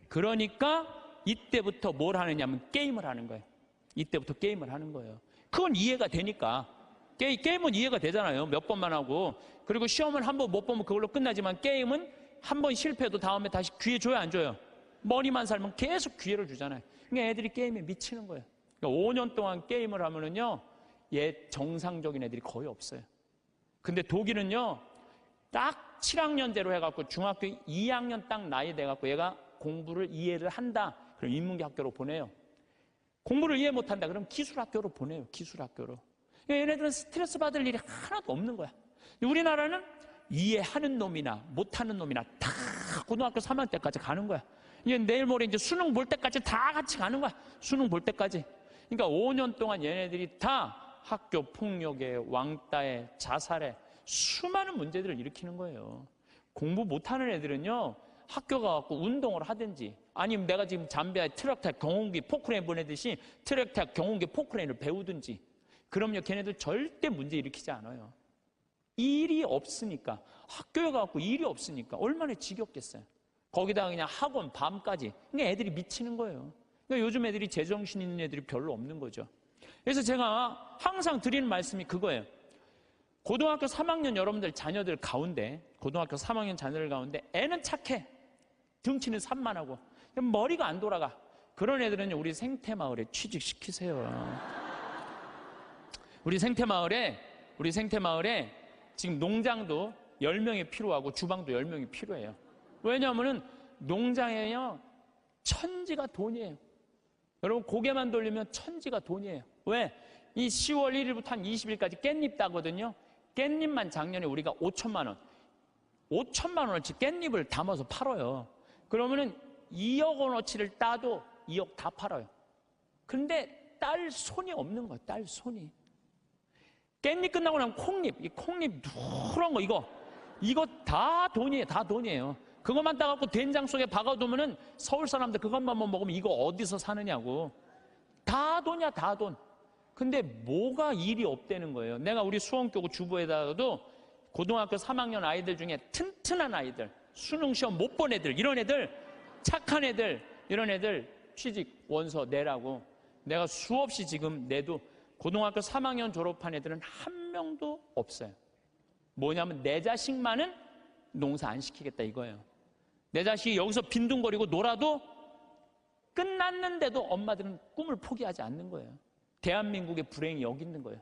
그러니까 이때부터 뭘 하느냐면 게임을 하는 거예요. 이때부터 게임을 하는 거예요. 그건 이해가 되니까. 게임은 이해가 되잖아요. 몇 번만 하고. 그리고 시험은 한 번 못 보면 그걸로 끝나지만 게임은 한 번 실패해도 다음에 다시 기회 줘요, 안 줘요? 머리만 살면 계속 기회를 주잖아요. 그러니까 애들이 게임에 미치는 거예요. 그러니까 5년 동안 게임을 하면은요, 정상적인 애들이 거의 없어요. 근데 독일은요, 딱 7학년제로 해갖고 중학교 2학년 딱 나이 돼갖고 얘가 공부를 이해를 한다. 그럼 인문계 학교로 보내요. 공부를 이해 못한다. 그럼 기술학교로 보내요. 기술학교로. 얘네들은 스트레스 받을 일이 하나도 없는 거야. 우리나라는 이해하는 놈이나 못하는 놈이나 다 고등학교 3학년 때까지 가는 거야. 이제 내일 모레 이제 수능 볼 때까지 다 같이 가는 거야. 수능 볼 때까지. 그러니까 5년 동안 얘네들이 다 학교 폭력에, 왕따에, 자살에 수많은 문제들을 일으키는 거예요. 공부 못하는 애들은요, 학교 가갖고 운동을 하든지 아니면 내가 지금 잠비아에 트랙탑 경운기 포크레인 보내듯이 트랙탑 경운기 포크레인을 배우든지. 그럼요, 걔네들 절대 문제 일으키지 않아요. 일이 없으니까. 학교에 가갖고 일이 없으니까 얼마나 지겹겠어요. 거기다가 그냥 학원 밤까지. 그러니까 애들이 미치는 거예요. 그러니까 요즘 애들이 제정신 있는 애들이 별로 없는 거죠. 그래서 제가 항상 드리는 말씀이 그거예요. 고등학교 3학년 여러분들 자녀들 가운데, 고등학교 3학년 자녀들 가운데 애는 착해. 등치는 산만하고 머리가 안 돌아가. 그런 애들은요, 우리 생태마을에 취직시키세요. 우리 생태마을에 지금 농장도 10명이 필요하고 주방도 10명이 필요해요. 왜냐하면 농장에요, 천지가 돈이에요. 여러분 고개만 돌리면 천지가 돈이에요. 왜? 이 10월 1일부터 한 20일까지 깻잎 따거든요. 깻잎만 작년에 우리가 5천만 원어치 깻잎을 담아서 팔아요. 그러면은 2억 원어치를 따도 2억 다 팔아요. 근데 딸 손이 없는 거야. 딸 손이. 깻잎 끝나고 나면 콩잎, 이 콩잎 누런 거 이거 다 돈이에요. 다 돈이에요. 그것만 따갖고 된장 속에 박아두면은 서울 사람들 그것만 먹으면 이거 어디서 사느냐고. 다 돈이야, 다 돈. 근데 뭐가 일이 없다는 거예요. 내가 우리 수원교구 주부에다가도 고등학교 3학년 아이들 중에 튼튼한 아이들, 수능시험 못 본 애들, 이런 애들, 착한 애들, 이런 애들 취직 원서 내라고 내가 수없이 지금 내도 고등학교 3학년 졸업한 애들은 한 명도 없어요. 뭐냐면 내 자식만은 농사 안 시키겠다 이거예요. 내 자식이 여기서 빈둥거리고 놀아도 끝났는데도 엄마들은 꿈을 포기하지 않는 거예요. 대한민국의 불행이 여기 있는 거예요.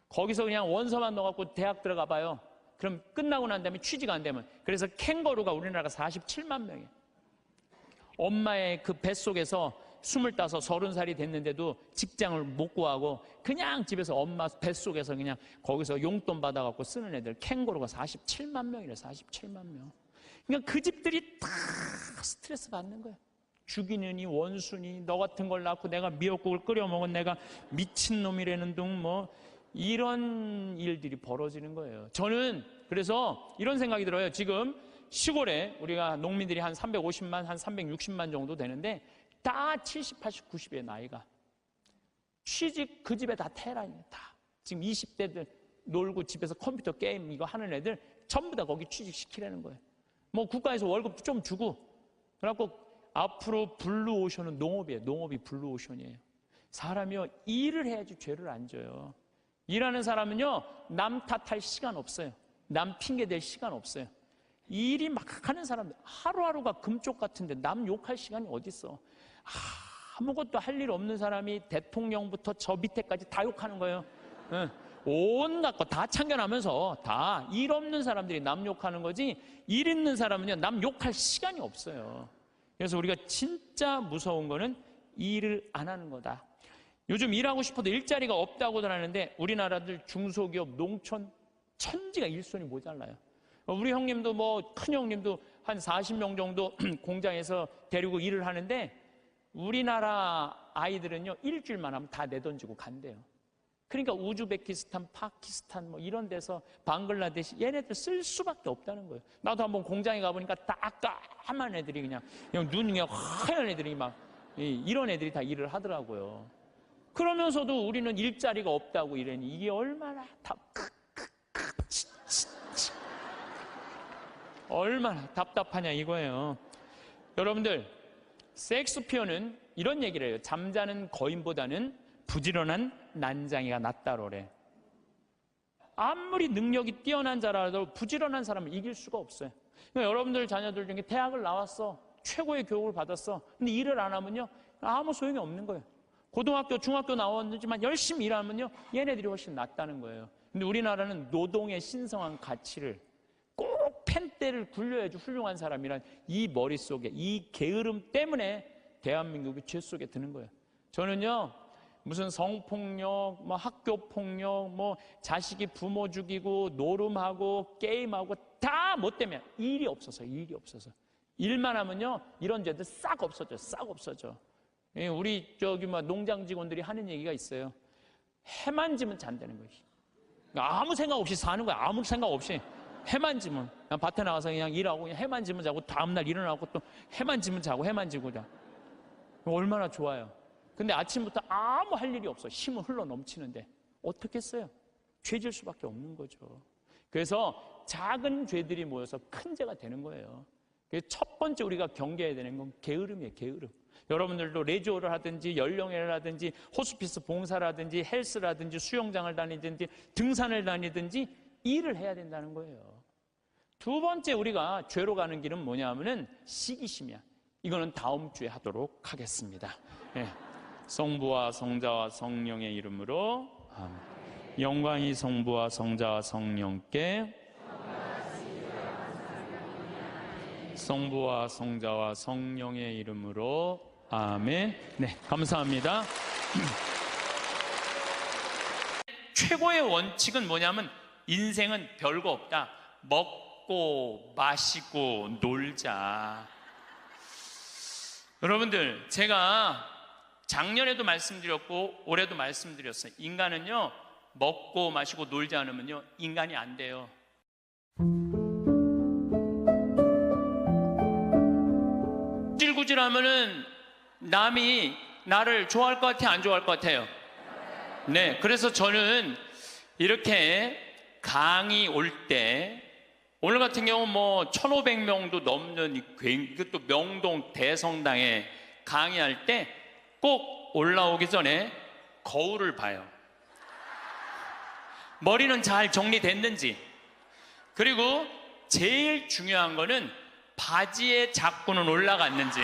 거기서 그냥 원서만 넣어갖고 대학 들어가 봐요. 그럼 끝나고 난 다음에 취직 안 되면. 그래서 캥거루가 우리나라가 47만 명이에요. 엄마의 그 뱃속에서 25, 30살이 됐는데도 직장을 못 구하고 그냥 집에서 엄마 뱃속에서 그냥 거기서 용돈 받아갖고 쓰는 애들 캥거루가 47만 명이래. 47만 명. 그러니까 그 집들이 다 스트레스 받는 거예요. 죽이느니 원수니 너 같은 걸 낳고 내가 미역국을 끓여 먹은 내가 미친놈이라는 둥 뭐 이런 일들이 벌어지는 거예요. 저는 그래서 이런 생각이 들어요. 지금 시골에 우리가 농민들이 한 350만, 한 360만 정도 되는데 다 70, 80, 90의 나이가 취직 그 집에 다 테란이에요. 다 지금 20대들 놀고 집에서 컴퓨터 게임 이거 하는 애들 전부 다 거기 취직시키라는 거예요. 뭐 국가에서 월급 좀 주고 그래갖고 앞으로 블루오션은 농업이에요. 농업이 블루오션이에요. 사람이요 일을 해야지 죄를 안 져요. 일하는 사람은요 남 탓할 시간 없어요. 남 핑계 댈 시간 없어요. 일이 막 하는 사람들 하루하루가 금쪽 같은데 남 욕할 시간이 어딨어. 아무것도 할 일 없는 사람이 대통령부터 저 밑에까지 다 욕하는 거예요. 온갖 거 다 참견하면서 다 일 없는 사람들이 남 욕하는 거지 일 있는 사람은요 남 욕할 시간이 없어요. 그래서 우리가 진짜 무서운 거는 일을 안 하는 거다. 요즘 일하고 싶어도 일자리가 없다고들 하는데 우리나라들 중소기업, 농촌 천지가 일손이 모자라요. 우리 형님도 뭐 큰 형님도 한 40명 정도 공장에서 데리고 일을 하는데 우리나라 아이들은요 일주일만 하면 다 내던지고 간대요. 그러니까 우즈베키스탄, 파키스탄 뭐 이런 데서 방글라데시 얘네들 쓸 수밖에 없다는 거예요. 나도 한번 공장에 가보니까 딱 까만 애들이 그냥 눈이 그냥 하얀 애들이 막 이런 애들이 다 일을 하더라고요. 그러면서도 우리는 일자리가 없다고 이러니 이게 얼마나 얼마나 답답하냐 이거예요. 여러분들 섹스피어는 이런 얘기를 해요. 잠자는 거인보다는 부지런한 난장이가 낫다로래. 아무리 능력이 뛰어난 자라도 부지런한 사람을 이길 수가 없어요. 그러니까 여러분들 자녀들 중에 대학을 나왔어. 최고의 교육을 받았어. 근데 일을 안 하면요 아무 소용이 없는 거예요. 고등학교, 중학교 나왔지만 열심히 일하면요 얘네들이 훨씬 낫다는 거예요. 근데 우리나라는 노동의 신성한 가치를 꼭 펜대를 굴려야지 훌륭한 사람이란 이 머릿속에 이 게으름 때문에 대한민국이 죄 속에 드는 거예요. 저는요 무슨 성폭력, 뭐 학교폭력, 뭐 자식이 부모 죽이고 노름하고 게임하고 다 뭐 때문에 일이 없어서 일만 하면요 이런 죄들 싹 없어져. 우리 뭐 농장 직원들이 하는 얘기가 있어요. 해만 지면 잔다는 거예요. 아무 생각 없이 사는 거야. 아무 생각 없이 해만 지면 그냥 밭에 나가서 그냥 일하고 그냥 해만 지면 자고 다음날 일어나고 또 해만 지면 자고 해만 지고 자. 얼마나 좋아요. 근데 아침부터 아무 할 일이 없어. 힘은 흘러 넘치는데 어떻게 했어요? 죄질 수밖에 없는 거죠. 그래서 작은 죄들이 모여서 큰 죄가 되는 거예요. 그래서 첫 번째 우리가 경계해야 되는 건 게으름이에요. 게으름. 여러분들도 레지오를 하든지 연령회를 하든지 호스피스 봉사라든지 헬스라든지 수영장을 다니든지 등산을 다니든지 일을 해야 된다는 거예요. 두 번째 우리가 죄로 가는 길은 뭐냐 하면은 시기심이야. 이거는 다음 주에 하도록 하겠습니다. 네. 성부와 성자와 성령의 이름으로 아멘. 영광이 성부와 성자와 성령께 성부와 성자와 성령의 이름으로 아멘. 네, 감사합니다. 최고의 원칙은 뭐냐면 인생은 별거 없다. 먹고 마시고 놀자. 여러분들 제가 작년에도 말씀드렸고 올해도 말씀드렸어요. 인간은요, 먹고 마시고 놀지 않으면요, 인간이 안 돼요. 구질구질하면은 남이 나를 좋아할 것 같아요, 안 좋아할 것 같아요? 네, 그래서 저는 이렇게 강의 올 때, 오늘 같은 경우 뭐 1,500명도 넘는 이것도 명동 대성당에 강의할 때 꼭 올라오기 전에 거울을 봐요. 머리는 잘 정리됐는지. 그리고 제일 중요한 거는 바지에 자꾸는 올라갔는지.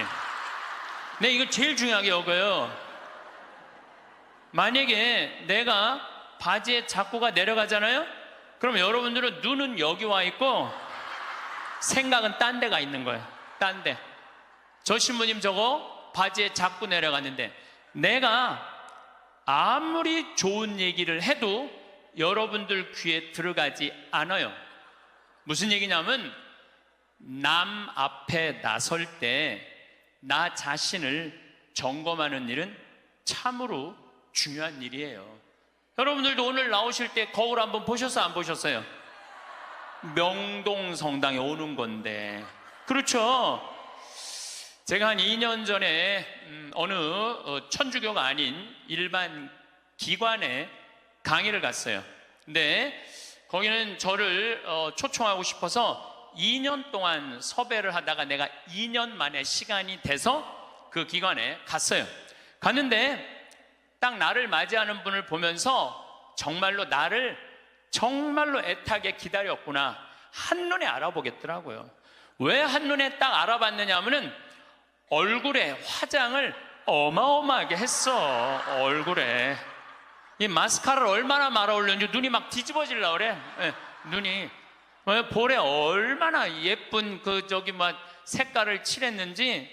네, 이거 제일 중요하게 여겨요. 만약에 내가 바지에 자꾸가 내려가잖아요? 그럼 여러분들은 눈은 여기 와 있고 생각은 딴 데가 있는 거예요. 딴 데. 저 신부님 저거 바지에 자꾸 내려갔는데, 내가 아무리 좋은 얘기를 해도 여러분들 귀에 들어가지 않아요. 무슨 얘기냐면, 남 앞에 나설 때 나 자신을 점검하는 일은 참으로 중요한 일이에요. 여러분들도 오늘 나오실 때 거울 한번 보셨어요, 안 보셨어요? 명동 성당에 오는 건데. 그렇죠? 제가 한 2년 전에 어느 천주교가 아닌 일반 기관에 강의를 갔어요. 근데 거기는 저를 초청하고 싶어서 2년 동안 섭외를 하다가 내가 2년 만에 시간이 돼서 그 기관에 갔어요. 갔는데 딱 나를 맞이하는 분을 보면서 정말로 나를 정말로 애타게 기다렸구나, 한눈에 알아보겠더라고요. 왜 한눈에 딱 알아봤느냐 하면은 얼굴에 화장을 어마어마하게 했어. 얼굴에 이 마스카라를 얼마나 말아 올렸는지 눈이 막 뒤집어지려고 그래. 네, 눈이 볼에 얼마나 예쁜 색깔을 칠했는지.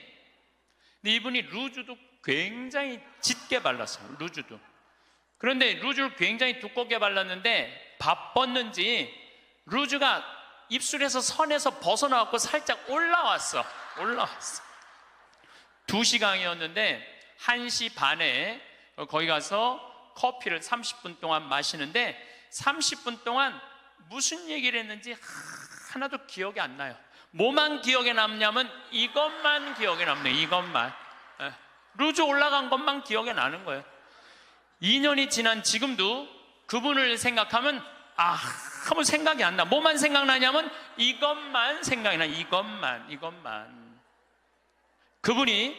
근데 이분이 루즈도 굉장히 짙게 발랐어요. 루즈도. 그런데 루즈를 굉장히 두껍게 발랐는데 바빴는지 루즈가 입술에서 선에서 벗어나갖고 살짝 올라왔어. 2시간이었는데 1시 반에 거기 가서 커피를 30분 동안 마시는데 30분 동안 무슨 얘기를 했는지 하나도 기억이 안 나요. 뭐만 기억에 남냐면 이것만 기억에 남네요. 이것만. 루즈 올라간 것만 기억에 나는 거예요. 2년이 지난 지금도 그분을 생각하면 아무 생각이 안 나. 뭐만 생각나냐면 이것만 생각이 나. 이것만. 그분이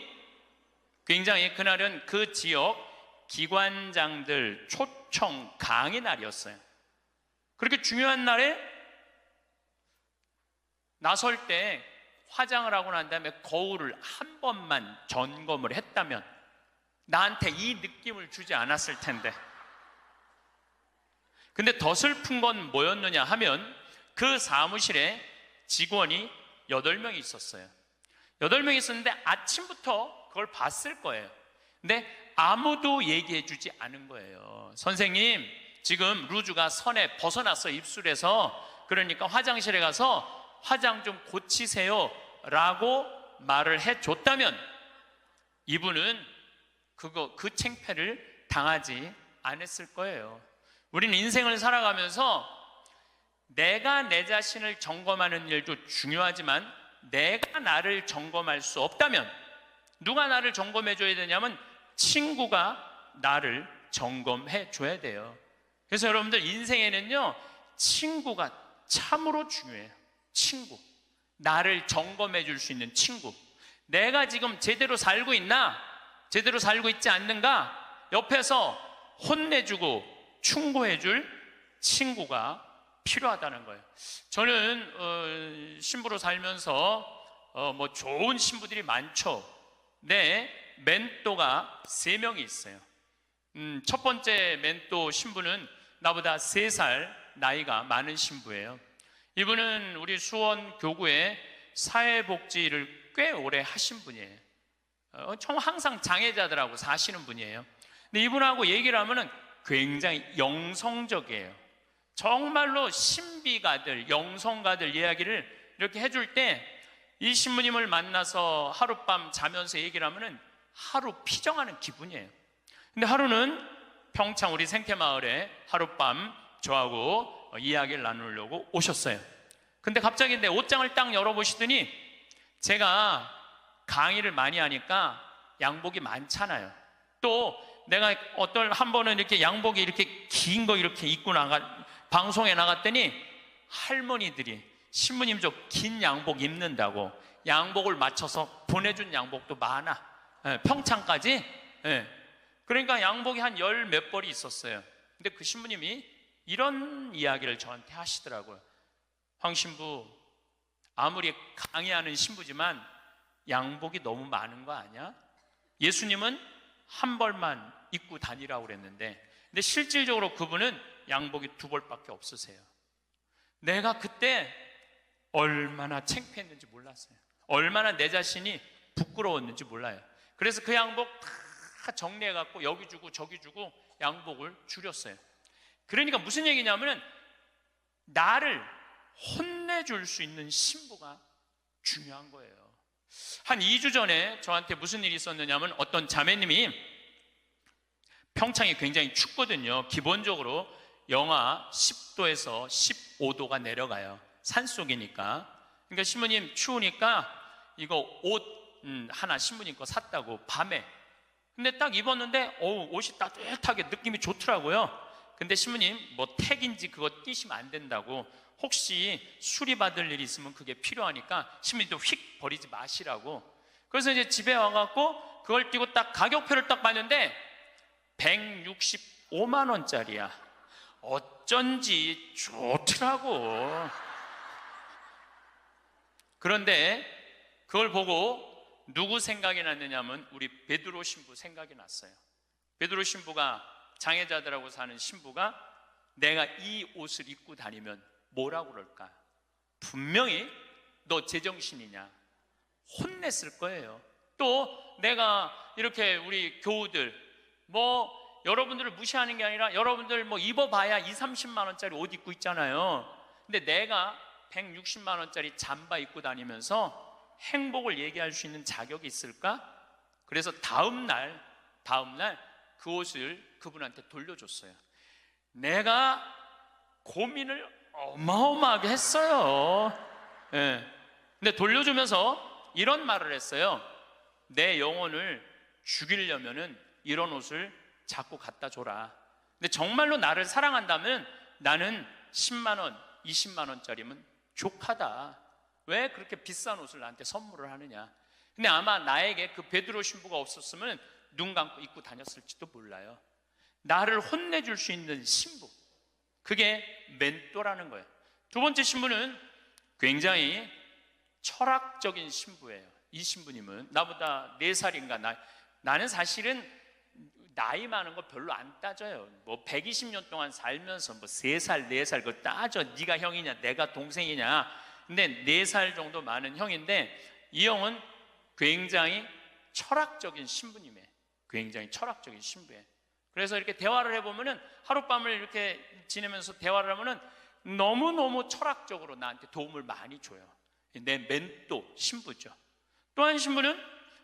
굉장히 그날은 그 지역 기관장들 초청 강의 날이었어요. 그렇게 중요한 날에 나설 때 화장을 하고 난 다음에 거울을 한 번만 점검을 했다면 나한테 이 느낌을 주지 않았을 텐데. 근데 더 슬픈 건 뭐였느냐 하면 그 사무실에 직원이 8명이 있었어요. 8명이 있었는데 아침부터 그걸 봤을 거예요. 근데 아무도 얘기해 주지 않은 거예요. 선생님, 지금 루즈가 선에 벗어났어요, 입술에서. 그러니까 화장실에 가서 화장 좀 고치세요 라고 말을 해줬다면 이분은 그 창피를 당하지 않았을 거예요. 우리는 인생을 살아가면서 내가 내 자신을 점검하는 일도 중요하지만 내가 나를 점검할 수 없다면 누가 나를 점검해 줘야 되냐면 친구가 나를 점검해 줘야 돼요. 그래서 여러분들 인생에는요, 친구가 참으로 중요해요. 친구. 나를 점검해 줄 수 있는 친구. 내가 지금 제대로 살고 있나? 제대로 살고 있지 않는가? 옆에서 혼내주고 충고해 줄 친구가 필요하다는 거예요. 저는 신부로 살면서 뭐 좋은 신부들이 많죠. 내 멘토가 3명이 있어요. 첫 번째 멘토 신부는 나보다 3살 나이가 많은 신부예요. 이분은 우리 수원 교구에 사회복지를 꽤 오래 하신 분이에요. 항상 장애자들하고 사시는 분이에요. 근데 이분하고 얘기를 하면은 굉장히 영성적이에요. 정말로 신비가들, 영성가들 이야기를 이렇게 해줄 때 이 신부님을 만나서 하룻밤 자면서 얘기를 하면은 하루 피정하는 기분이에요. 근데 하루는 평창 우리 생태마을에 하룻밤 저하고 이야기를 나누려고 오셨어요. 근데 갑자기 내 옷장을 딱 열어보시더니 제가 강의를 많이 하니까 양복이 많잖아요. 또 내가 한 번은 이렇게 양복이 이렇게 긴 거 이렇게 입고 방송에 나갔더니 할머니들이 신부님 저 긴 양복 입는다고 양복을 맞춰서 보내준 양복도 많아. 평창까지. 그러니까 양복이 한 열 몇 벌이 있었어요. 근데 그 신부님이 이런 이야기를 저한테 하시더라고요. 황 신부, 아무리 강의하는 신부지만 양복이 너무 많은 거 아니야? 예수님은 한 벌만 입고 다니라고 그랬는데, 근데 실질적으로 그분은 양복이 두 벌밖에 없으세요. 내가 그때 얼마나 창피했는지 몰랐어요. 얼마나 내 자신이 부끄러웠는지 몰라요. 그래서 그 양복 다 정리해갖고 여기 주고 저기 주고 양복을 줄였어요. 그러니까 무슨 얘기냐면은 나를 혼내줄 수 있는 신부가 중요한 거예요. 한 2주 전에 저한테 무슨 일이 있었느냐면 어떤 자매님이, 평창이 굉장히 춥거든요. 기본적으로 영하 10도에서 15도가 내려가요. 산속이니까. 그러니까 신부님 추우니까 이거 옷 하나 신부님 거 샀다고 밤에. 근데 딱 입었는데 옷이 따뜻하게 느낌이 좋더라고요. 근데 신부님 뭐 택인지 그거 띄시면 안 된다고, 혹시 수리받을 일이 있으면 그게 필요하니까 신부님도 휙 버리지 마시라고. 그래서 이제 집에 와갖고 그걸 띄고 딱 가격표를 딱 봤는데 165만 원짜리야. 어쩐지 좋더라고. 그런데 그걸 보고 누구 생각이 났느냐면 우리 베드로 신부 생각이 났어요. 베드로 신부가, 장애자들하고 사는 신부가 내가 이 옷을 입고 다니면 뭐라고 그럴까? 분명히 너 제정신이냐 혼냈을 거예요. 또 내가 이렇게 우리 교우들 뭐 여러분들을 무시하는 게 아니라 여러분들 뭐 입어봐야 2, 30만 원짜리 옷 입고 있잖아요. 근데 내가 160만 원짜리 잠바 입고 다니면서 행복을 얘기할 수 있는 자격이 있을까? 그래서 다음날 그 옷을 그분한테 돌려줬어요. 내가 고민을 어마어마하게 했어요. 근데 돌려주면서 이런 말을 했어요. 내 영혼을 죽이려면은 이런 옷을 자꾸 갖다 줘라. 근데 정말로 나를 사랑한다면 나는 10만 원, 20만 원짜리면 족하다. 왜 그렇게 비싼 옷을 나한테 선물을 하느냐. 근데 아마 나에게 그 베드로 신부가 없었으면 눈 감고 입고 다녔을지도 몰라요. 나를 혼내줄 수 있는 신부, 그게 멘토라는 거예요. 두 번째 신부는 굉장히 철학적인 신부예요. 이 신부님은 나보다 4살인가 나는 사실은 나이 많은 거 별로 안 따져요. 뭐 120년 동안 살면서 뭐 3살, 4살 그거 따져. 네가 형이냐 내가 동생이냐. 근데 4살 정도 많은 형인데 이 형은 굉장히 철학적인 신부님이에요. 굉장히 철학적인 신부예요. 그래서 이렇게 대화를 해보면은 하룻밤을 이렇게 지내면서 대화를 하면은 너무너무 철학적으로 나한테 도움을 많이 줘요. 내 멘토 신부죠. 또 한 신부는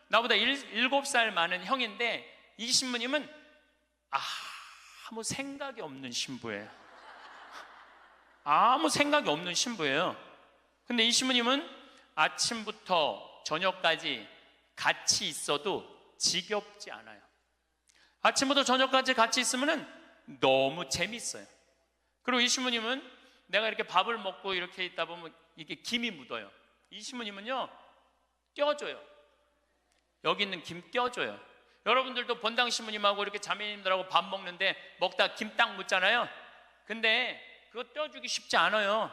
나보다 7살 많은 형인데 이 신부님은 아무 생각이 없는 신부예요. 아무 생각이 없는 신부예요. 근데 이 신부님은 아침부터 저녁까지 같이 있어도 지겹지 않아요. 아침부터 저녁까지 같이 있으면 너무 재밌어요. 그리고 이 신부님은 내가 이렇게 밥을 먹고 이렇게 있다 보면 이게 김이 묻어요. 이 신부님은요 떼어줘요. 여기 있는 김 떼어줘요. 여러분들도 본당 신부님하고 이렇게 자매님들하고 밥 먹는데 먹다 김 딱 묻잖아요. 근데 그거 떼어주기 쉽지 않아요.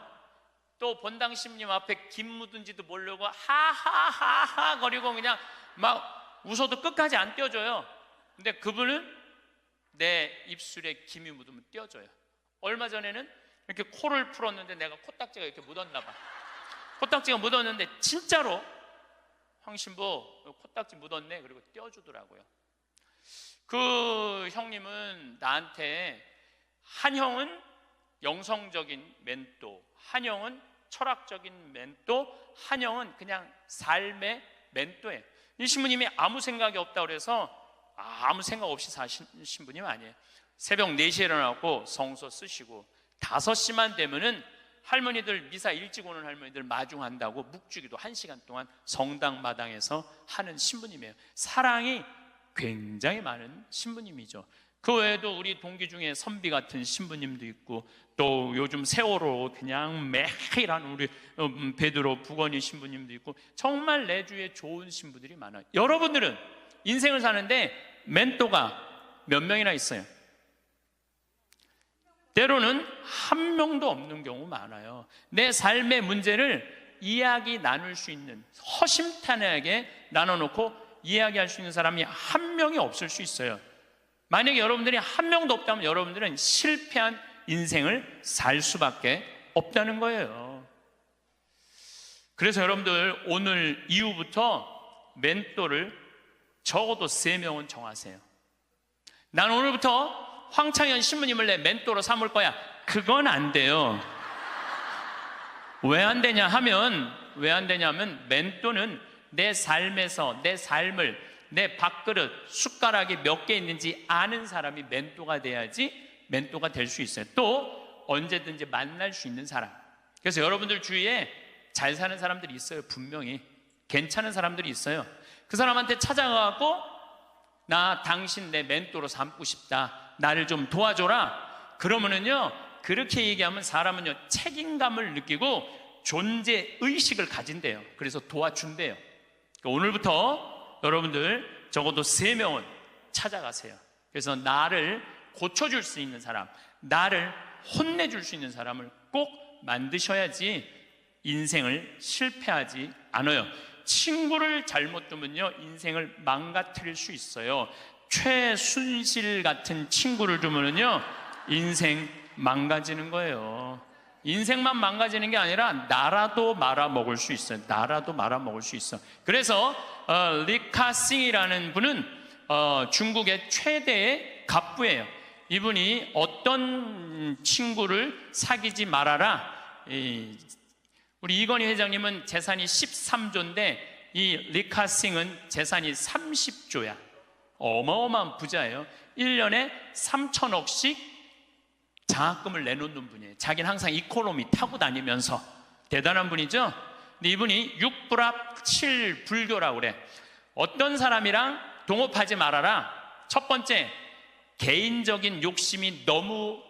또 본당 신부님 앞에 김 묻은지도 모르고 하하하하 거리고 그냥 막 웃어도 끝까지 안 떼어줘요. 근데 그분은 내 입술에 김이 묻으면 떼어줘요. 얼마 전에는 이렇게 코를 풀었는데 내가 코딱지가 이렇게 묻었나 봐. 코딱지가 묻었는데 진짜로 황 신부 코딱지 묻었네. 그리고 떼어주더라고요. 그 형님은 나한테, 한 형은 영성적인 멘토, 한 형은 철학적인 멘토, 한 형은 그냥 삶의 멘토예요. 이 신부님이 아무 생각이 없다고 그래서 아무 생각 없이 사신 신부님 아니에요. 새벽 4시에 일어나고 성서 쓰시고 5시만 되면은 할머니들, 미사 일찍 오는 할머니들 마중한다고 묵주기도 1시간 동안 성당 마당에서 하는 신부님이에요. 사랑이 굉장히 많은 신부님이죠. 그 외에도 우리 동기 중에 선비 같은 신부님도 있고, 또 요즘 세월호 그냥 매일 하는 우리 베드로 부건이 신부님도 있고, 정말 내 주위에 좋은 신부들이 많아요. 여러분들은 인생을 사는데 멘토가 몇 명이나 있어요? 때로는 한 명도 없는 경우 많아요. 내 삶의 문제를 이야기 나눌 수 있는, 허심탄회하게 나눠놓고 이야기할 수 있는 사람이 한 명이 없을 수 있어요. 만약에 여러분들이 한 명도 없다면 여러분들은 실패한 인생을 살 수밖에 없다는 거예요. 그래서 여러분들 오늘 이후부터 멘토를 적어도 3명은 정하세요. 난 오늘부터 황창현 신부님을 내 멘토로 삼을 거야. 그건 안 돼요. 왜 안 되냐 하면 멘토는 내 삶에서 내 삶을, 내 밥그릇, 숟가락이 몇 개 있는지 아는 사람이 멘토가 돼야지 멘토가 될 수 있어요. 또 언제든지 만날 수 있는 사람. 그래서 여러분들 주위에 잘 사는 사람들이 있어요. 분명히 괜찮은 사람들이 있어요. 그 사람한테 찾아가고 나 당신 내 멘토로 삼고 싶다, 나를 좀 도와줘라. 그러면은요, 그렇게 얘기하면 사람은요 책임감을 느끼고 존재의식을 가진대요. 그래서 도와준대요. 그러니까 오늘부터 여러분들 적어도 3명은 찾아가세요. 그래서 나를 고쳐줄 수 있는 사람, 나를 혼내줄 수 있는 사람을 꼭 만드셔야지 인생을 실패하지 않아요. 친구를 잘못 두면요 인생을 망가뜨릴 수 있어요. 최순실 같은 친구를 두면요 인생 망가지는 거예요. 인생만 망가지는 게 아니라 나라도 말아먹을 수 있어요. 나라도 말아먹을 수 있어. 그래서 리카싱이라는 분은 중국의 최대의 갑부예요. 이분이 어떤 친구를 사귀지 말아라, 우리 이건희 회장님은 재산이 13조인데 이 리카싱은 재산이 30조야. 어마어마한 부자예요. 1년에 3천억씩 장학금을 내놓는 분이에요. 자기는 항상 이코노미 타고 다니면서. 대단한 분이죠. 근데 이분이 6불합 7불교라고 그래. 어떤 사람이랑 동업하지 말아라. 첫 번째, 개인적인 욕심이 너무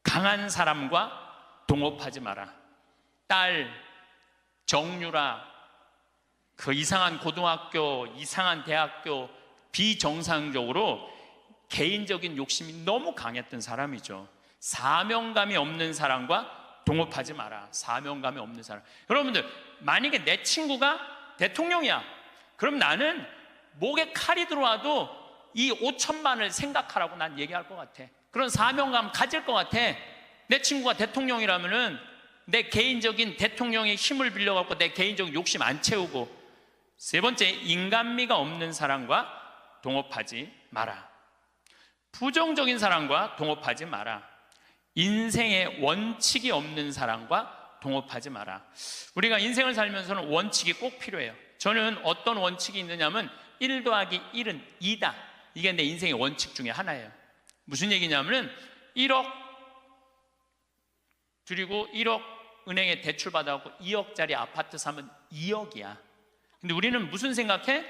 강한 사람과 동업하지 마라. 딸, 정유라, 그 이상한 고등학교, 이상한 대학교, 비정상적으로 개인적인 욕심이 너무 강했던 사람이죠. 사명감이 없는 사람과 동업하지 마라. 사명감이 없는 사람. 여러분들, 만약에 내 친구가 대통령이야, 그럼 나는 목에 칼이 들어와도 이 5천만을 생각하라고 난 얘기할 것 같아. 그런 사명감 가질 것 같아. 내 친구가 대통령이라면은 내 개인적인 대통령의 힘을 빌려갖고 내 개인적인 욕심 안 채우고. 3번째, 인간미가 없는 사람과 동업하지 마라. 부정적인 사람과 동업하지 마라. 인생에 원칙이 없는 사람과 동업하지 마라. 우리가 인생을 살면서는 원칙이 꼭 필요해요. 저는 어떤 원칙이 있느냐면 1 더하기 1은 2다. 이게 내 인생의 원칙 중에 하나예요. 무슨 얘기냐면 1억 드리고 1억 은행에 대출 받아갖고 2억짜리 아파트 사면 2억이야. 근데 우리는 무슨 생각해?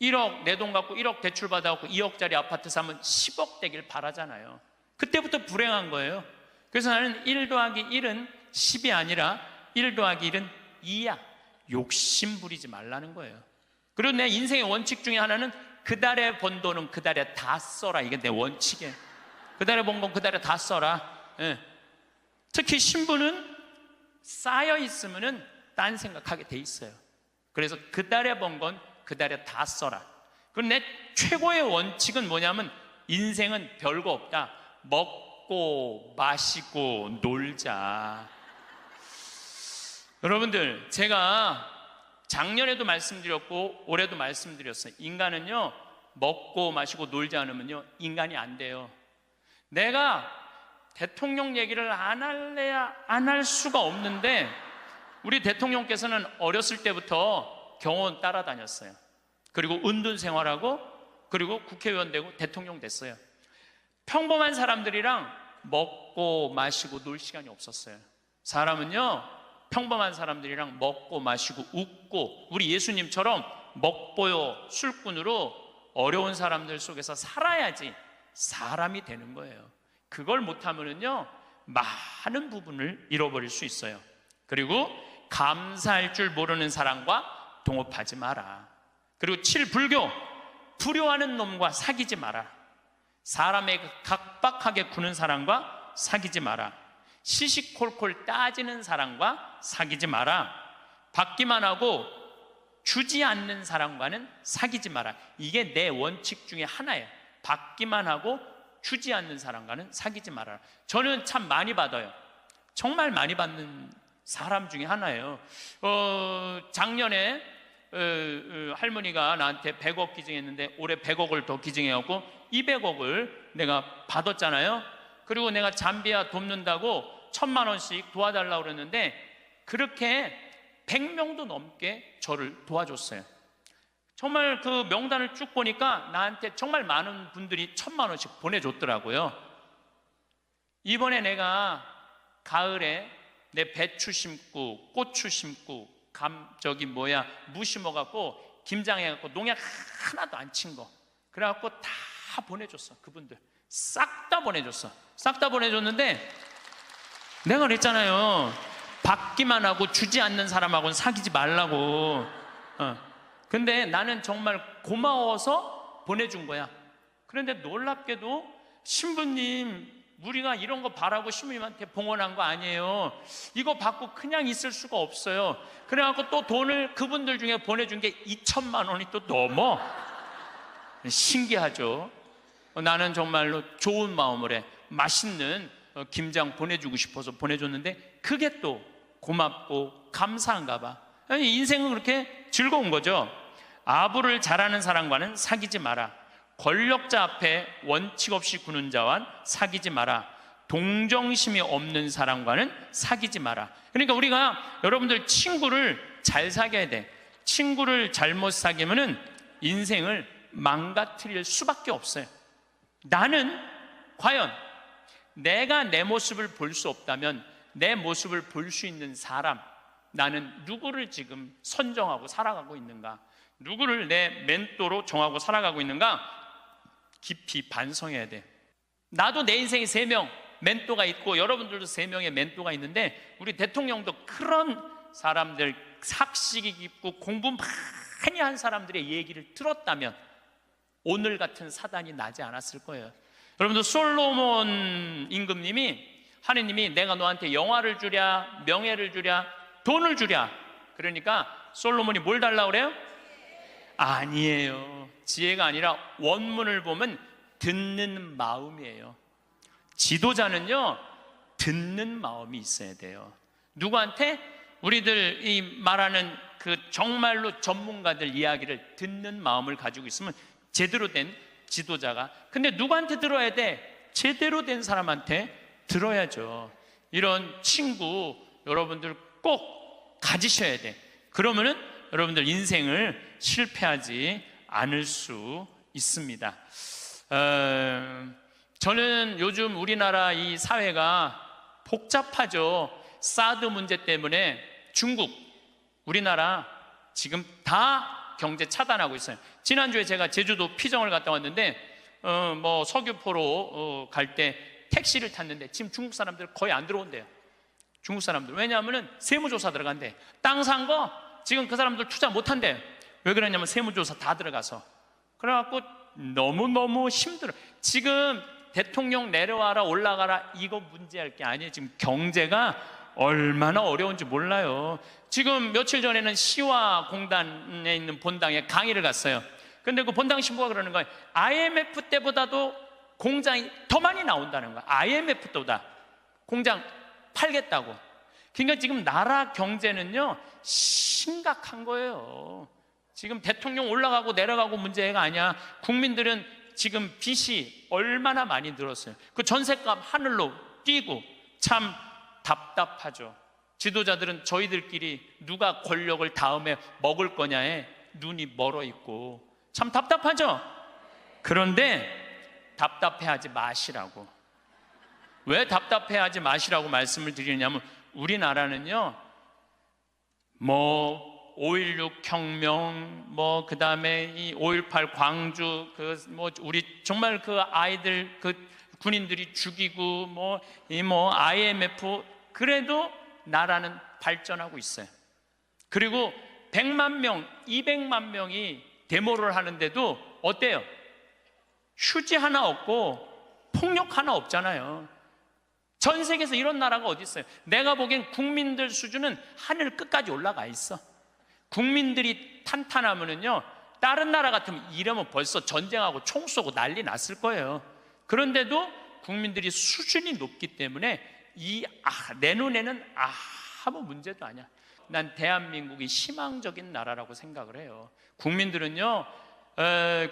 1억 내 돈 갖고 1억 대출 받아갖고 2억짜리 아파트 사면 10억 되길 바라잖아요. 그때부터 불행한 거예요. 그래서 나는 1 더하기 1은 10이 아니라 1 더하기 1은 2야. 욕심 부리지 말라는 거예요. 그리고 내 인생의 원칙 중에 하나는 그 달에 번 돈은 그 달에 다 써라. 이게 내 원칙이에요. 그 달에 번 건 그 달에 다 써라. 예. 특히 신부는 쌓여 있으면은 딴 생각하게 돼 있어요. 그래서 그 달에 번 건 그 달에 다 써라. 그럼 내 최고의 원칙은 뭐냐면 인생은 별거 없다. 먹고 마시고 놀자. 여러분들, 제가 작년에도 말씀드렸고 올해도 말씀드렸어요. 인간은요 먹고 마시고 놀지 않으면요 인간이 안 돼요. 내가 대통령 얘기를 안 할래야 안 할 수가 없는데, 우리 대통령께서는 어렸을 때부터 경호원 따라다녔어요. 그리고 은둔 생활하고 그리고 국회의원 되고 대통령 됐어요. 평범한 사람들이랑 먹고 마시고 놀 시간이 없었어요. 사람은요, 평범한 사람들이랑 먹고 마시고 웃고, 우리 예수님처럼 먹보요 술꾼으로 어려운 사람들 속에서 살아야지 사람이 되는 거예요. 그걸 못하면은요, 많은 부분을 잃어버릴 수 있어요. 그리고 감사할 줄 모르는 사람과 동업하지 마라. 그리고 7. 불교. 불효하는 놈과 사귀지 마라. 사람에게 각박하게 구는 사람과 사귀지 마라. 시시콜콜 따지는 사람과 사귀지 마라. 받기만 하고 주지 않는 사람과는 사귀지 마라. 이게 내 원칙 중에 하나예요. 받기만 하고 주지 않는 사람과는 사귀지 마라. 저는 참 많이 받아요. 정말 많이 받는 사람 중에 하나예요. 작년에 할머니가 나한테 100억 기증했는데 올해 100억을 더 기증해갖고 200억을 내가 받았잖아요. 그리고 내가 잠비아 돕는다고 1000만 원씩 도와달라고 그랬는데 그렇게 100명도 넘게 저를 도와줬어요. 정말 그 명단을 쭉 보니까 나한테 정말 많은 분들이 1000만 원씩 보내줬더라고요. 이번에 내가 가을에 내 배추 심고 고추 심고 무 심어갖고 김장해갖고 농약 하나도 안 친 거 그래갖고 다 보내줬어. 그분들 싹 다 보내줬어. 싹 다 보내줬는데 내가 그랬잖아요. 받기만 하고 주지 않는 사람하고는 사귀지 말라고. 근데 나는 정말 고마워서 보내준 거야. 그런데 놀랍게도 신부님, 우리가 이런 거 바라고 신부님한테 봉헌한 거 아니에요. 이거 받고 그냥 있을 수가 없어요. 그래갖고 또 돈을 그분들 중에 보내준 게 2천만 원이 또 넘어. 신기하죠. 나는 정말로 좋은 마음으로 맛있는 김장 보내주고 싶어서 보내줬는데 그게 또 고맙고 감사한가 봐. 인생은 그렇게 즐거운 거죠. 아부를 잘하는 사람과는 사귀지 마라. 권력자 앞에 원칙 없이 구는 자와 사귀지 마라. 동정심이 없는 사람과는 사귀지 마라. 그러니까 우리가 여러분들 친구를 잘 사귀어야 돼. 친구를 잘못 사귀면은 인생을 망가뜨릴 수밖에 없어요. 나는 과연 내가 내 모습을 볼 수 없다면 내 모습을 볼 수 있는 사람, 나는 누구를 지금 선정하고 살아가고 있는가? 누구를 내 멘토로 정하고 살아가고 있는가? 깊이 반성해야 돼. 나도 내 인생에 3명 멘토가 있고 여러분들도 3명의 멘토가 있는데 우리 대통령도 그런 사람들, 학식이 깊고 공부 많이 한 사람들의 얘기를 들었다면 오늘 같은 사단이 나지 않았을 거예요. 여러분들 솔로몬 임금님이, 하느님이 내가 너한테 영화를 주랴 명예를 주랴 돈을 주랴, 그러니까 솔로몬이 뭘 달라고 그래요? 아니에요. 지혜가 아니라 원문을 보면 듣는 마음이에요. 지도자는요, 듣는 마음이 있어야 돼요. 누구한테? 우리들 이 말하는 그 정말로 전문가들 이야기를 듣는 마음을 가지고 있으면 제대로 된 지도자가. 근데 누구한테 들어야 돼? 제대로 된 사람한테 들어야죠. 이런 친구 여러분들 꼭 가지셔야 돼. 그러면은 여러분들 인생을 실패하지 않을 수 있습니다. 저는 요즘 우리나라 이 사회가 복잡하죠. 사드 문제 때문에 중국, 우리나라 지금 다 경제 차단하고 있어요. 지난주에 제가 제주도 피정을 갔다 왔는데 서귀포로 갈 때 택시를 탔는데 지금 중국 사람들 거의 안 들어온대요. 중국 사람들. 왜냐하면 세무조사 들어간대. 땅 산 거 지금 그 사람들 투자 못 한대요. 왜 그러냐면 세무조사 다 들어가서. 그래갖고 너무너무 힘들어. 지금 대통령 내려와라 올라가라 이거 문제할 게 아니에요. 지금 경제가 얼마나 어려운지 몰라요. 지금 며칠 전에는 시화공단에 있는 본당에 강의를 갔어요. 근데 그 본당 신부가 그러는 거예요. IMF 때보다도 공장이 더 많이 나온다는 거야. IMF 때보다 공장 팔겠다고. 그러니까 지금 나라 경제는요 심각한 거예요. 지금 대통령 올라가고 내려가고 문제가 아니야. 국민들은 지금 빚이 얼마나 많이 늘었어요. 그 전셋값 하늘로 뛰고 참 답답하죠. 지도자들은 저희들끼리 누가 권력을 다음에 먹을 거냐에 눈이 멀어 있고 참 답답하죠? 그런데 답답해하지 마시라고. 왜 답답해하지 마시라고 말씀을 드리냐면, 우리나라는요, 5.16 혁명, 그 다음에 이 5.18 광주, 우리 정말 그 아이들, 그 군인들이 죽이고, IMF, 그래도 나라는 발전하고 있어요. 그리고 100만 명, 200만 명이 데모를 하는데도 어때요? 휴지 하나 없고 폭력 하나 없잖아요. 전 세계에서 이런 나라가 어디 있어요? 내가 보기엔 국민들 수준은 하늘 끝까지 올라가 있어. 국민들이 탄탄하면은요, 다른 나라 같으면 이러면 벌써 전쟁하고 총 쏘고 난리 났을 거예요. 그런데도 국민들이 수준이 높기 때문에 내 눈에는 아무 문제도 아니야. 난 대한민국이 희망적인 나라라고 생각을 해요. 국민들은요,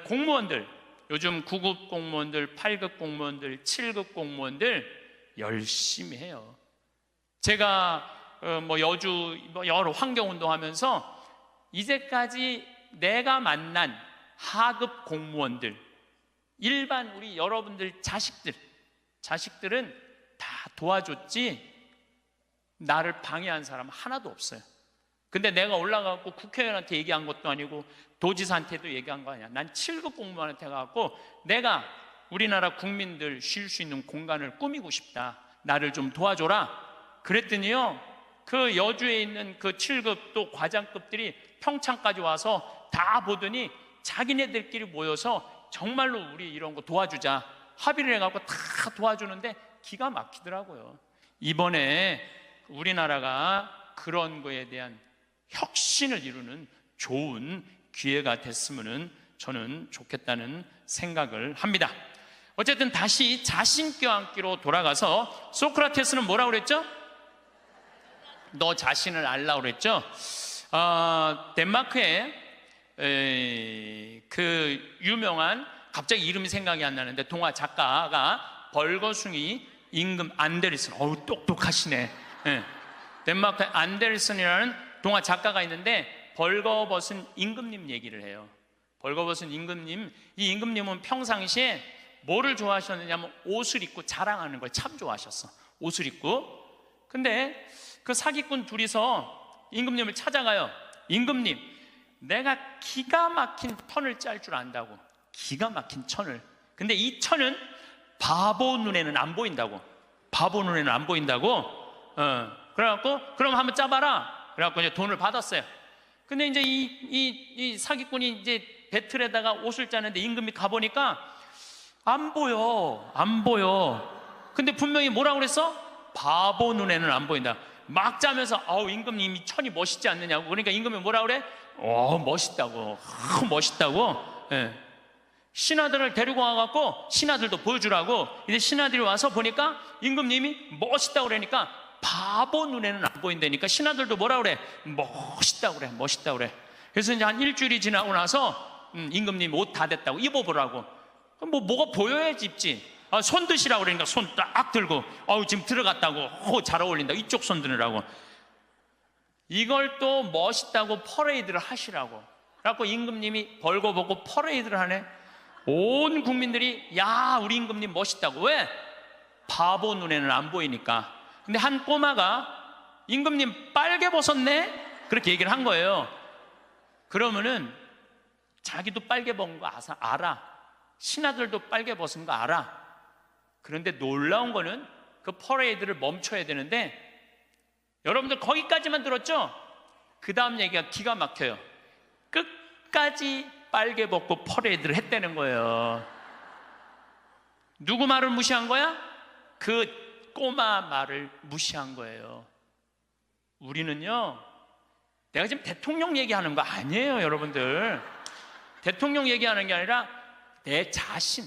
공무원들, 요즘 9급 공무원들, 8급 공무원들, 7급 공무원들 열심히 해요. 제가 여주 여러 환경운동 하면서 이제까지 내가 만난 하급 공무원들, 일반 우리 여러분들 자식들은 다 도와줬지 나를 방해한 사람 하나도 없어요. 근데 내가 올라가고 국회의원한테 얘기한 것도 아니고 도지사한테도 얘기한 거 아니야. 난 7급 공무원한테 가고 내가 우리나라 국민들 쉴 수 있는 공간을 꾸미고 싶다. 나를 좀 도와줘라. 그랬더니요, 그 여주에 있는 그 7급 또 과장급들이 평창까지 와서 다 보더니 자기네들끼리 모여서 정말로 우리 이런 거 도와주자 합의를 해갖고 다 도와주는데 기가 막히더라고요. 이번에 우리나라가 그런 거에 대한 혁신을 이루는 좋은 기회가 됐으면 저는 좋겠다는 생각을 합니다. 어쨌든 다시 자신 껴안기로 돌아가서 소크라테스는 뭐라고 그랬죠? 너 자신을 알라고 그랬죠? 덴마크에 그 유명한, 갑자기 이름이 생각이 안 나는데 동화 작가가 벌거숭이 임금 안데르슨, 똑똑하시네. 덴마크의 안데르슨이라는 동화 작가가 있는데 벌거벗은 임금님 얘기를 해요. 벌거벗은 임금님, 이 임금님은 평상시에 뭐를 좋아하셨느냐면 옷을 입고 자랑하는 걸 참 좋아하셨어. 옷을 입고. 근데 그 사기꾼 둘이서 임금님을 찾아가요. 임금님, 내가 기가 막힌 천을 짤 줄 안다고. 기가 막힌 천을. 근데 이 천은 바보 눈에는 안 보인다고. 바보 눈에는 안 보인다고. 그래갖고 그럼 한번 짜봐라. 그래갖고 이제 돈을 받았어요. 근데 이제 이 사기꾼이 이제 배틀에다가 옷을 짜는데 임금이 가보니까 안 보여. 근데 분명히 뭐라고 그랬어? 바보 눈에는 안 보인다. 막 짜면서 임금님 이 천이 멋있지 않느냐고. 그러니까 임금이 뭐라고 그래? 멋있다고. 멋있다고. 신하들을 데리고 와갖고 신하들도 보여주라고. 이제 신하들이 와서 보니까 임금님이 멋있다고 그러니까 바보 눈에는 안 보인다니까 신하들도 뭐라고 그래? 멋있다고 그래. 그래서 이제 한 일주일이 지나고 나서 임금님 옷 다 됐다고 입어보라고. 뭐가 보여야지 입지. 손 드시라고 그러니까 손 딱 들고 지금 들어갔다고. 잘 어울린다. 이쪽 손 드느라고. 이걸 또 멋있다고 퍼레이드를 하시라고. 그래갖고 임금님이 벌거벗고 퍼레이드를 하네. 온 국민들이 야, 우리 임금님 멋있다고. 왜? 바보 눈에는 안 보이니까. 근데 한 꼬마가 임금님 빨개 벗었네? 그렇게 얘기를 한 거예요. 그러면은 자기도 빨개 벗은 거 알아. 신하들도 빨개 벗은 거 알아. 그런데 놀라운 거는 그 퍼레이드를 멈춰야 되는데, 여러분들 거기까지만 들었죠? 그 다음 얘기가 기가 막혀요. 끝까지 빨개 벗고 퍼레이드를 했다는 거예요. 누구 말을 무시한 거야? 그 꼬마 말을 무시한 거예요. 우리는요, 내가 지금 대통령 얘기하는 거 아니에요, 여러분들. 대통령 얘기하는 게 아니라 내 자신이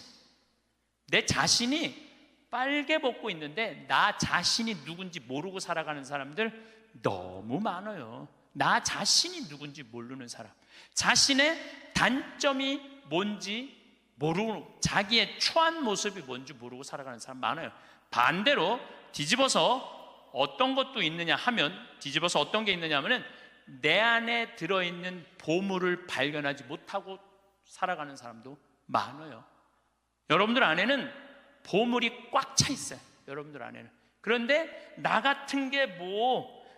빨개 벗고 있는데 나 자신이 누군지 모르고 살아가는 사람들 너무 많아요. 나 자신이 누군지 모르는 사람, 자신의 단점이 뭔지 모르고, 자기의 추한 모습이 뭔지 모르고 살아가는 사람 많아요. 반대로 뒤집어서 어떤 것도 있느냐 하면, 뒤집어서 어떤 게 있느냐 하면은 내 안에 들어있는 보물을 발견하지 못하고 살아가는 사람도 많아요. 여러분들 안에는 보물이 꽉 차 있어요. 여러분들 안에는. 그런데 나 같은 게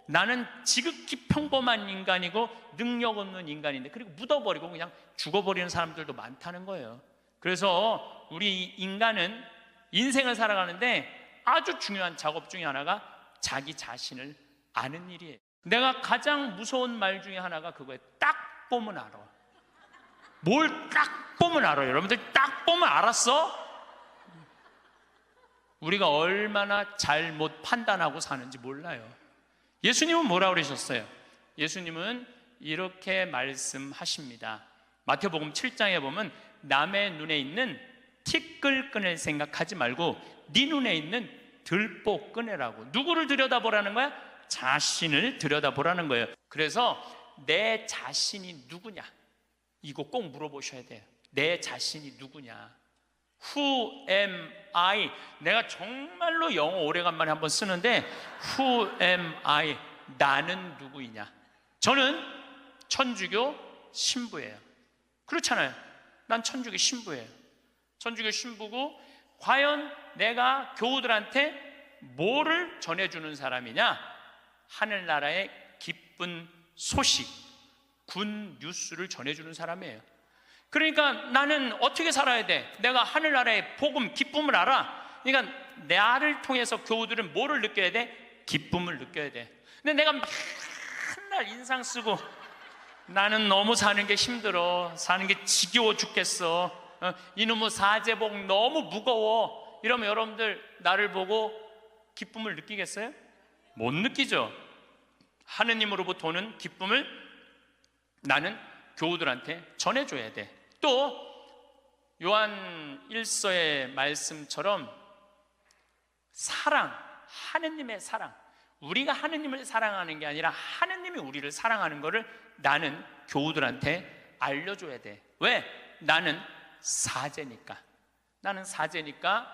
나는 지극히 평범한 인간이고 능력 없는 인간인데, 그리고 묻어버리고 그냥 죽어버리는 사람들도 많다는 거예요. 그래서 우리 인간은 인생을 살아가는데 아주 중요한 작업 중에 하나가 자기 자신을 아는 일이에요. 내가 가장 무서운 말 중에 하나가 그거예요. 딱 보면 알아. 뭘 딱 보면 알아요. 여러분들 딱 보면 알았어? 우리가 얼마나 잘못 판단하고 사는지 몰라요. 예수님은 뭐라고 그러셨어요? 예수님은 이렇게 말씀하십니다. 마태복음 7장에 보면 남의 눈에 있는 티끌 꺼낼 생각하지 말고 네 눈에 있는 들보 꺼내라고. 누구를 들여다보라는 거야? 자신을 들여다보라는 거예요. 그래서 내 자신이 누구냐? 이거 꼭 물어보셔야 돼요. 내 자신이 누구냐? Who am I? 내가 정말로 영어 오래간만에 한번 쓰는데 Who am I? 나는 누구이냐? 저는 천주교 신부예요. 그렇잖아요. 난 천주교 신부예요. 천주교 신부고, 과연 내가 교우들한테 뭐를 전해주는 사람이냐? 하늘나라의 기쁜 소식, 군 뉴스를 전해주는 사람이에요. 그러니까 나는 어떻게 살아야 돼? 내가 하늘나라의 복음, 기쁨을 알아. 그러니까 나를 통해서 교우들은 뭐를 느껴야 돼? 기쁨을 느껴야 돼. 근데 내가 맨날 인상 쓰고 나는 너무 사는 게 힘들어, 사는 게 지겨워 죽겠어, 이놈의 사제복 너무 무거워, 이러면 여러분들 나를 보고 기쁨을 느끼겠어요? 못 느끼죠. 하느님으로부터 오는 기쁨을 나는 교우들한테 전해줘야 돼. 또 요한 1서의 말씀처럼 사랑, 하느님의 사랑, 우리가 하느님을 사랑하는 게 아니라 하느님이 우리를 사랑하는 것을 나는 교우들한테 알려줘야 돼. 왜? 나는 사제니까. 나는 사제니까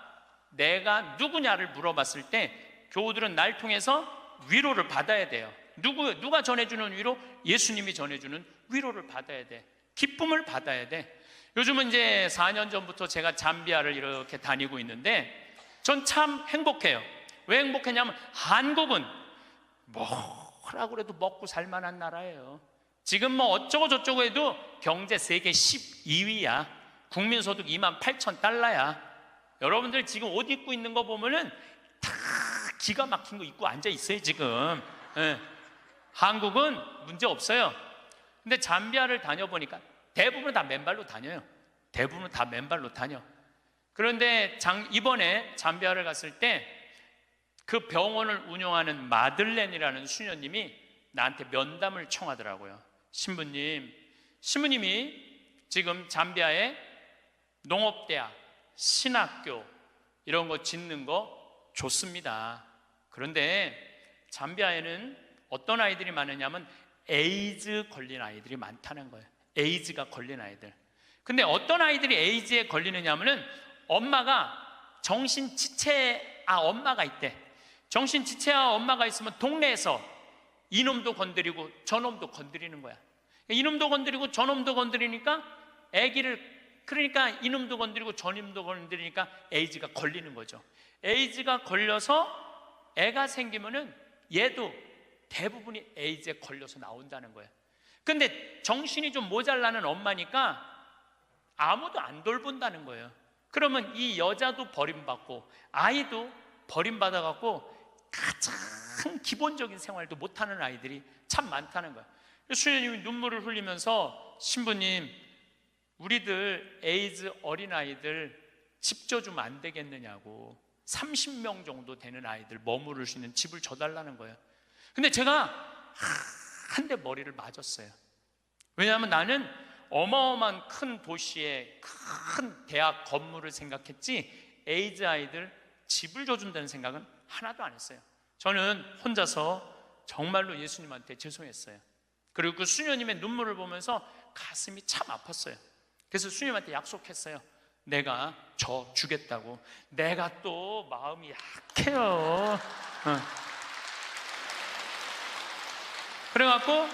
내가 누구냐를 물어봤을 때 교우들은 날 통해서 위로를 받아야 돼요. 누가 전해주는 위로? 예수님이 전해주는 위로를 받아야 돼. 기쁨을 받아야 돼. 요즘은 이제 4년 전부터 제가 잠비아를 이렇게 다니고 있는데 전 참 행복해요. 왜 행복했냐면 한국은 뭐라고 해도 먹고 살만한 나라예요. 지금 뭐 어쩌고 저쩌고 해도 경제 세계 12위야. 국민소득 28,000달러야. 여러분들 지금 옷 입고 있는 거 보면은 다 기가 막힌 거 입고 앉아 있어요 지금. 예. 한국은 문제 없어요. 근데 잠비아를 다녀보니까 대부분 다 맨발로 다녀요. 대부분 다 맨발로 다녀. 그런데 이번에 잠비아를 갔을 때 그 병원을 운영하는 마들렌이라는 수녀님이 나한테 면담을 청하더라고요. 신부님이 지금 잠비아에 농업대학, 신학교 이런 거 짓는 거 좋습니다. 그런데 잠비아에는 어떤 아이들이 많으냐면 에이즈 걸린 아이들이 많다는 거예요. 에이즈가 걸린 아이들. 근데 어떤 아이들이 에이즈에 걸리느냐면은 엄마가 정신지체아 엄마가 있대. 정신지체아 엄마가 있으면 동네에서 이놈도 건드리고 저놈도 건드리는 거야. 이놈도 건드리고 저놈도 건드리니까 그러니까 이놈도 건드리고 저놈도 건드리니까 에이즈가 걸리는 거죠. 에이즈가 걸려서 애가 생기면은 얘도 대부분이 에이즈에 걸려서 나온다는 거예요. 근데 정신이 좀 모자라는 엄마니까 아무도 안 돌본다는 거예요. 그러면 이 여자도 버림받고 아이도 버림받아갖고 가장 기본적인 생활도 못하는 아이들이 참 많다는 거예요. 수녀님이 눈물을 흘리면서 신부님, 우리들 에이즈 어린아이들 집 줘주면 안 되겠느냐고, 30명 정도 되는 아이들 머무를 수 있는 집을 줘달라는 거예요. 근데 제가 한 대 머리를 맞았어요. 왜냐하면 나는 어마어마한 큰 도시의 큰 대학 건물을 생각했지 에이즈 아이들 집을 줘준다는 생각은 하나도 안 했어요. 저는 혼자서 정말로 예수님한테 죄송했어요. 그리고 그 수녀님의 눈물을 보면서 가슴이 참 아팠어요. 그래서 수녀님한테 약속했어요. 내가 주겠다고. 내가 또 마음이 약해요. 그래갖고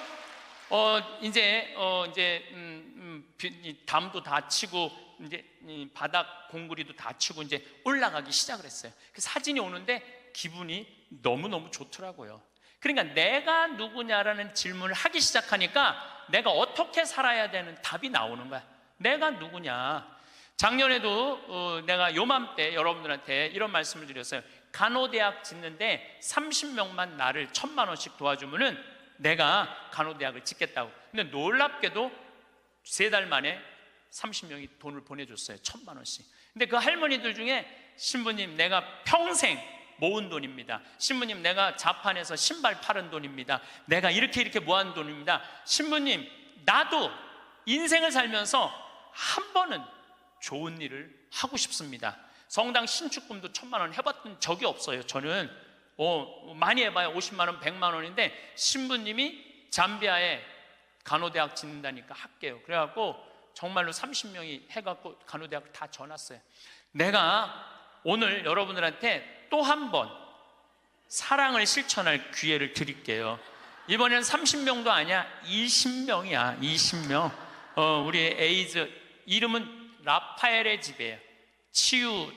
이 담도 다 치고 이제 이 바닥 공구리도 다 치고 이제 올라가기 시작을 했어요. 그 사진이 오는데 기분이 너무너무 좋더라고요. 그러니까 내가 누구냐라는 질문을 하기 시작하니까 내가 어떻게 살아야 되는 답이 나오는 거야. 내가 누구냐. 작년에도 내가 요맘때 여러분들한테 이런 말씀을 드렸어요. 간호대학 짓는데 30명만 나를 1,000만 원씩 도와주면은 내가 간호대학을 짓겠다고. 근데 놀랍게도 3달 만에 30명이 돈을 보내줬어요. 1,000만 원씩. 근데 그 할머니들 중에 신부님 내가 평생 모은 돈입니다. 신부님 내가 자판에서 신발 팔은 돈입니다. 내가 이렇게 모은 돈입니다. 신부님 나도 인생을 살면서 한 번은 좋은 일을 하고 싶습니다. 성당 신축금도 1,000만 원 해봤던 적이 없어요. 저는 많이 해봐야 50만 원, 100만 원인데 신부님이 잠비아에 간호대학 짓는다니까 할게요. 그래갖고 정말로 30명이 해갖고 간호대학을 다 져놨어요. 내가 오늘 여러분들한테 또 한 번 사랑을 실천할 기회를 드릴게요. 이번에는 30명도 아니야. 20명이야. 20명. 우리 에이즈 이름은 라파엘의 집이에요. 치유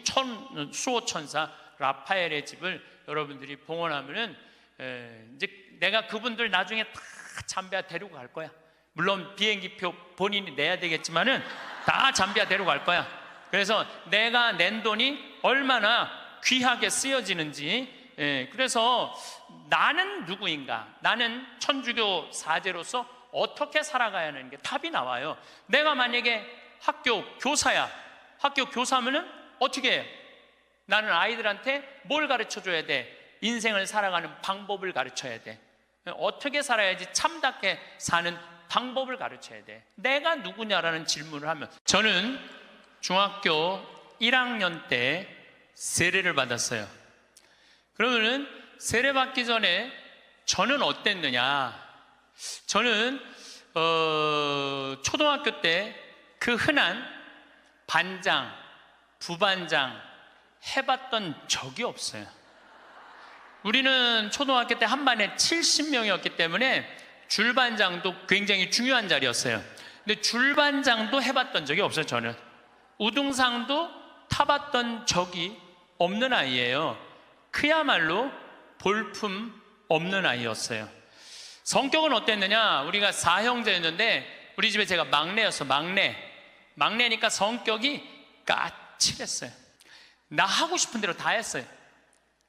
수호천사 라파엘의 집을 여러분들이 봉헌하면은 이제 내가 그분들 나중에 다 잠비아 데리고 갈 거야. 물론 비행기표 본인이 내야 되겠지만은 다 잠비아 데리고 갈 거야. 그래서 내가 낸 돈이 얼마나 귀하게 쓰여지는지. 그래서 나는 누구인가? 나는 천주교 사제로서 어떻게 살아가야 하는 게 답이 나와요. 내가 만약에 학교 교사야. 학교 교사면은 어떻게 해요? 나는 아이들한테 뭘 가르쳐줘야 돼? 인생을 살아가는 방법을 가르쳐야 돼. 어떻게 살아야지 참답게 사는 방법을 가르쳐야 돼. 내가 누구냐라는 질문을 하면, 저는 중학교 1학년 때 세례를 받았어요. 그러면은 세례 받기 전에 저는 어땠느냐? 저는 초등학교 때 그 흔한 반장, 부반장 해봤던 적이 없어요. 우리는 초등학교 때 한 반에 70명이었기 때문에 줄반장도 굉장히 중요한 자리였어요. 근데 줄반장도 해봤던 적이 없어요. 저는 우등상도 타봤던 적이 없는 아이예요. 그야말로 볼품 없는 아이였어요. 성격은 어땠느냐? 우리가 4형제였는데 우리 집에 제가 막내였어. 막내니까 성격이 까칠했어요. 나 하고 싶은 대로 다 했어요.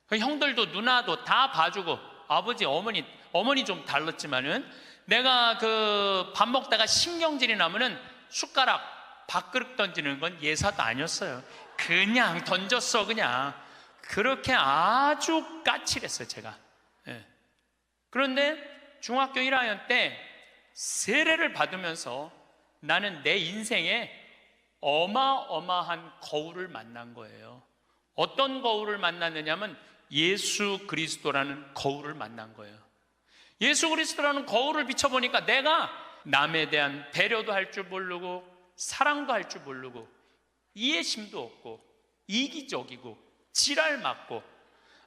그 형들도 누나도 다 봐주고, 아버지 어머니 좀 달랐지만은 내가 그 밥 먹다가 신경질이 나면은 숟가락 밥그릇 던지는 건 예사도 아니었어요. 그냥 던졌어. 그냥 그렇게 아주 까칠했어요 제가. 그런데 중학교 1학년 때 세례를 받으면서 나는 내 인생에 어마어마한 거울을 만난 거예요. 어떤 거울을 만났느냐면 예수 그리스도라는 거울을 만난 거예요. 예수 그리스도라는 거울을 비춰보니까 내가 남에 대한 배려도 할 줄 모르고 사랑도 할 줄 모르고 이해심도 없고 이기적이고 지랄 맞고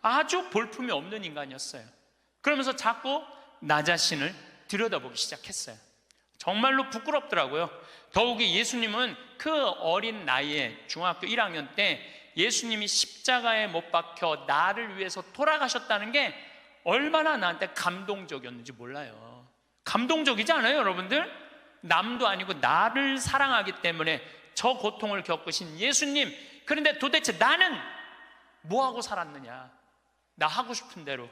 아주 볼품이 없는 인간이었어요. 그러면서 자꾸 나 자신을 들여다보기 시작했어요. 정말로 부끄럽더라고요. 더욱이 예수님은 그 어린 나이에 중학교 1학년 때 예수님이 십자가에 못 박혀 나를 위해서 돌아가셨다는 게 얼마나 나한테 감동적이었는지 몰라요. 감동적이지 않아요, 여러분들? 남도 아니고 나를 사랑하기 때문에 저 고통을 겪으신 예수님. 그런데 도대체 나는 뭐하고 살았느냐? 나 하고 싶은 대로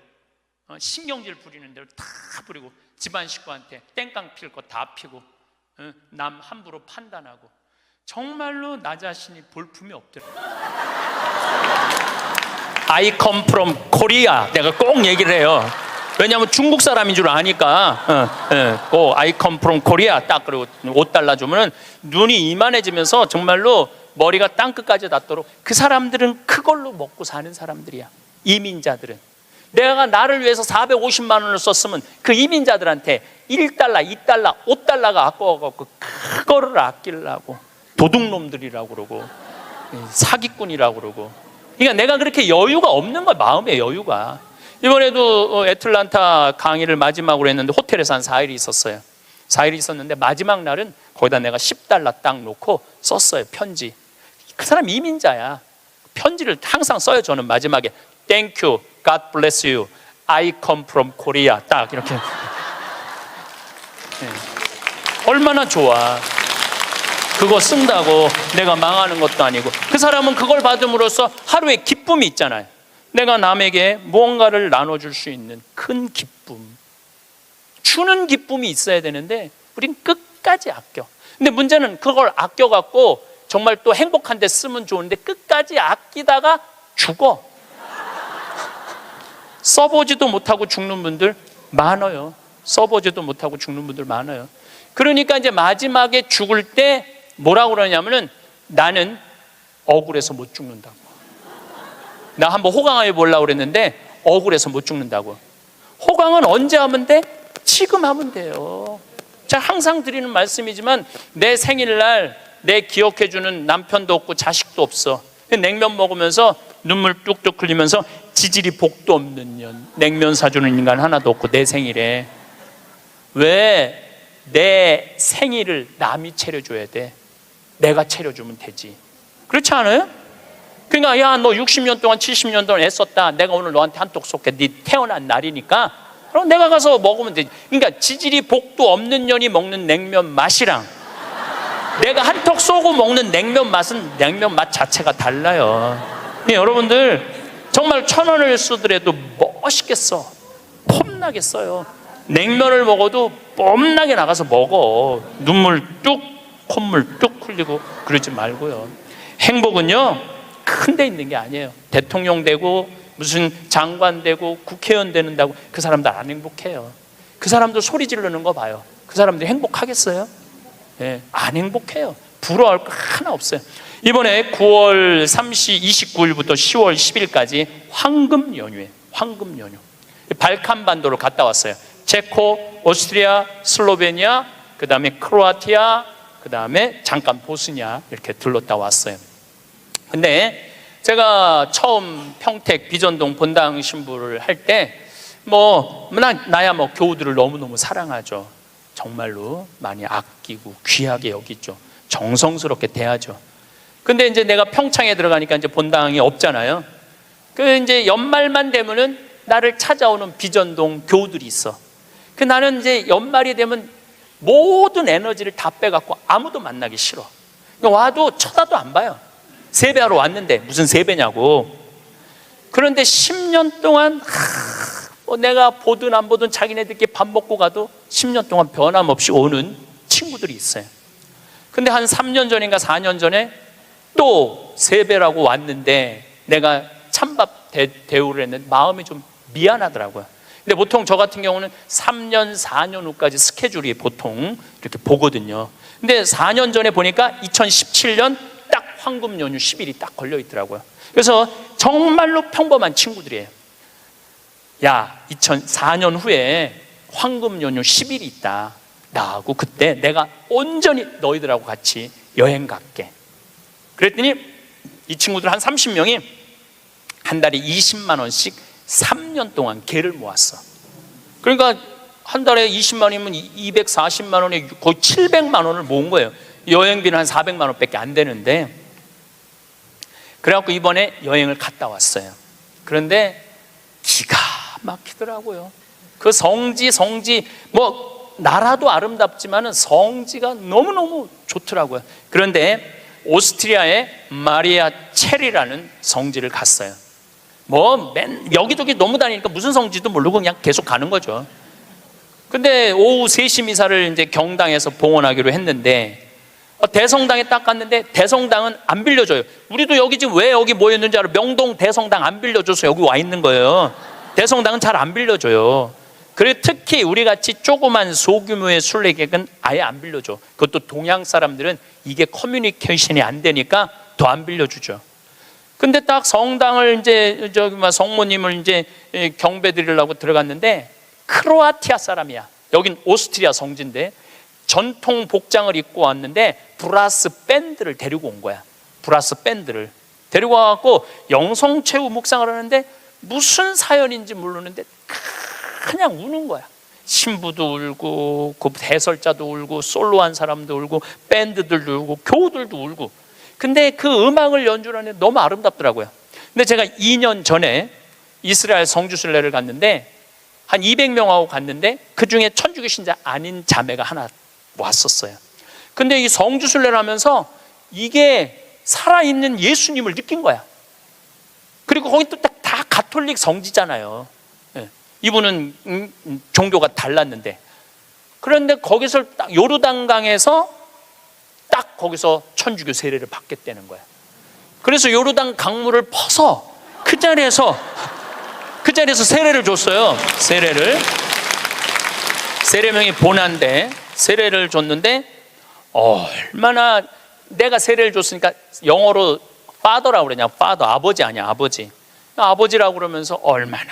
신경질 부리는 대로 다 부리고 집안 식구한테 땡깡 필 거 다 피고 남 함부로 판단하고 정말로 나 자신이 볼품이 없더라고요. I come from Korea. 내가 꼭 얘기를 해요. 왜냐하면 중국 사람인 줄 아니까. I come from Korea. 딱 그리고 옷 달라주면 눈이 이만해지면서 정말로 머리가 땅끝까지 닿도록. 그 사람들은 그걸로 먹고 사는 사람들이야. 이민자들은. 내가 나를 위해서 450만 원을 썼으면 그 이민자들한테 1달러, 2달러, 5달러가 아까워갖고 그거를 아끼려고 도둑놈들이라고 그러고 사기꾼이라고 그러고. 그러니까 내가 그렇게 여유가 없는 거야. 마음의 여유가. 이번에도 애틀란타 강의를 마지막으로 했는데 호텔에서 한 4일 있었어요. 4일 있었는데 마지막 날은 거기다 내가 $10 딱 놓고 썼어요. 편지. 그 사람 이민자야. 편지를 항상 써요. 저는 마지막에 Thank you, God bless you, I come from Korea. 딱 이렇게. 네. 얼마나 좋아. 그거 쓴다고 내가 망하는 것도 아니고. 그 사람은 그걸 받음으로써 하루에 기쁨이 있잖아요. 내가 남에게 무언가를 나눠줄 수 있는 큰 기쁨, 주는 기쁨이 있어야 되는데 우린 끝까지 아껴. 근데 문제는 그걸 아껴갖고 정말 또 행복한 데 쓰면 좋은데 끝까지 아끼다가 죽어. 써보지도 못하고 죽는 분들 많아요. 써보지도 못하고 죽는 분들 많아요. 그러니까 이제 마지막에 죽을 때 뭐라고 그러냐면은 나는 억울해서 못 죽는다고. 나 한번 호강해 보려고 그랬는데 억울해서 못 죽는다고. 호강은 언제 하면 돼? 지금 하면 돼요. 제가 항상 드리는 말씀이지만 내 생일날 내 기억해주는 남편도 없고 자식도 없어. 냉면 먹으면서 눈물 뚝뚝 흘리면서 지질이 복도 없는 년, 냉면 사주는 인간 하나도 없고 내 생일에 왜 내 생일을 남이 차려줘야 돼? 내가 차려주면 되지. 그렇지 않아요? 그러니까 야, 너 60년 동안 70년 동안 애썼다. 내가 오늘 너한테 한턱 쏠게. 네 태어난 날이니까 그럼 내가 가서 먹으면 되지. 그러니까 지질이 복도 없는 년이 먹는 냉면 맛이랑 내가 한턱 쏘고 먹는 냉면 맛은 냉면 맛 자체가 달라요. 여러분들 정말 1,000원을 쓰더라도 멋있게 써. 폼나게 써요. 냉면을 먹어도 뽐나게 나가서 먹어. 눈물 뚝 콧물 뚝 흘리고 그러지 말고요. 행복은요 큰 데 있는 게 아니에요. 대통령 되고 무슨 장관 되고 국회의원 되는다고 그 사람들 안 행복해요. 그 사람들 소리 지르는 거 봐요. 그 사람들이 행복하겠어요? 네, 안 행복해요. 부러워할 거 하나 없어요. 이번에 9월 29일부터 10월 10일까지 황금 연휴에 황금 연휴 발칸반도를 갔다 왔어요. 체코, 오스트리아, 슬로베니아, 그 다음에 크로아티아, 그 다음에 잠깐 보스니아 이렇게 들렀다 왔어요. 근데 제가 처음 평택 비전동 본당 신부를 할 때 나야 교우들을 너무너무 사랑하죠. 정말로 많이 아끼고 귀하게 여기죠. 정성스럽게 대하죠. 근데 이제 내가 평창에 들어가니까 이제 본당이 없잖아요. 그 이제 연말만 되면은 나를 찾아오는 비전동 교우들이 있어. 그 나는 이제 연말이 되면 모든 에너지를 다 빼갖고 아무도 만나기 싫어. 와도 쳐다도 안 봐요. 세배하러 왔는데 무슨 세배냐고. 그런데 10년 동안 내가 보든 안 보든 자기네들끼리 밥 먹고 가도 10년 동안 변함없이 오는 친구들이 있어요. 근데 한 3년 전인가 4년 전에 또 세배라고 왔는데 내가 찬밥 대우를 했는데 마음이 좀 미안하더라고요. 근데 보통 저 같은 경우는 3년, 4년 후까지 스케줄이 보통 이렇게 보거든요. 근데 4년 전에 보니까 2017년 딱 황금 연휴 10일이 딱 걸려 있더라고요. 그래서 정말로 평범한 친구들이에요. 야, 2004년 후에 황금 연휴 10일이 있다. 나하고 그때 내가 온전히 너희들하고 같이 여행 갈게. 그랬더니 이 친구들 한 30명이 한 달에 20만 원씩 3년 동안 개를 모았어. 그러니까 한 달에 20만 원이면 240만 원에 거의 700만 원을 모은 거예요. 여행비는 한 400만 원밖에 안 되는데. 그래갖고 이번에 여행을 갔다 왔어요. 그런데 기가 막히더라고요. 그 성지 나라도 아름답지만은 성지가 너무너무 좋더라고요. 그런데 오스트리아의 마리아 체리라는 성지를 갔어요. 여기저기 너무 다니니까 무슨 성지도 모르고 그냥 계속 가는 거죠. 근데 오후 3시 미사를 이제 경당에서 봉헌하기로 했는데 대성당에 딱 갔는데 대성당은 안 빌려줘요. 우리도 여기 지금 왜 여기 모였는지 알아? 명동 대성당 안 빌려줘서 여기 와 있는 거예요. 대성당은 잘 안 빌려줘요. 그리고 특히 우리같이 조그만 소규모의 순례객은 아예 안 빌려줘. 그것도 동양 사람들은 이게 커뮤니케이션이 안 되니까 더 안 빌려주죠. 근데 딱 성당을 이제 성모님을 이제 경배 드리려고 들어갔는데 크로아티아 사람이야. 여긴 오스트리아 성지인데 전통 복장을 입고 왔는데 브라스 밴드를 데리고 온 거야. 브라스 밴드를 데리고 와갖고 영성체후 묵상을 하는데 무슨 사연인지 모르는데 그냥 우는 거야. 신부도 울고, 그 해설자도 울고, 솔로한 사람도 울고, 밴드들도 울고, 교우들도 울고. 근데 그 음악을 연주하는 너무 아름답더라고요. 근데 제가 2년 전에 이스라엘 성주순례를 갔는데 한 200명하고 갔는데 그 중에 천주교 신자 아닌 자매가 하나 왔었어요. 근데 이 성주순례를 하면서 이게 살아있는 예수님을 느낀 거야. 그리고 거기 또 다 가톨릭 성지잖아요. 이분은 종교가 달랐는데, 그런데 거기서 딱 요르단강에서 딱 거기서 천주교 세례를 받겠다는 거야. 그래서 요르단 강물을 퍼서 그 자리에서 세례를 줬어요. 세례명이 보난데 세례를 줬는데, 얼마나, 내가 세례를 줬으니까 영어로 father라고 그러냐, father, 아버지 아니야, 아버지라고 그러면서 얼마나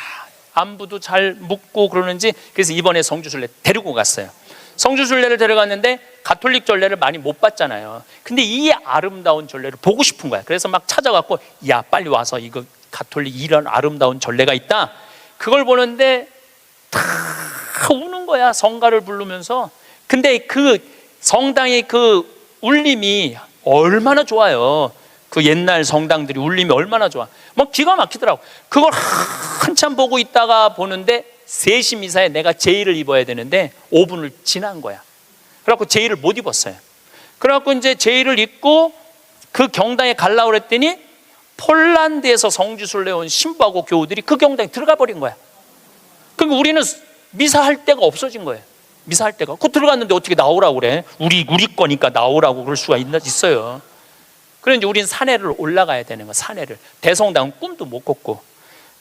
안부도 잘 묻고 그러는지. 그래서 이번에 성주순례 데리고 갔어요. 성주순례를 데려갔는데 가톨릭 전례를 많이 못 봤잖아요. 근데 이 아름다운 전례를 보고 싶은 거야. 그래서 막 찾아갖고, 야, 빨리 와서 이거 가톨릭 이런 아름다운 전례가 있다. 그걸 보는데 다 우는 거야, 성가를 부르면서. 근데 그 성당의 그 울림이 얼마나 좋아요. 그 옛날 성당들이 울림이 얼마나 좋아. 막 기가 막히더라고. 그걸 한참 보고 있다가 보는데 3시 미사에 내가 제의를 입어야 되는데 5분을 지난 거야. 그래갖고 제의를 못 입었어요. 그래갖고 이제 제의를 입고 그 경당에 가려고 그랬더니 폴란드에서 성주순례 온 신부하고 교우들이 그 경당에 들어가 버린 거야. 그러니까 우리는 미사할 데가 없어진 거예요. 미사할 데가. 그 들어갔는데 어떻게 나오라고 그래? 우리 거니까 나오라고 그럴 수가 있어요. 그래서 이제 우리는 산에를 올라가야 되는 거야. 산에를. 대성당은 꿈도 못 꿨고.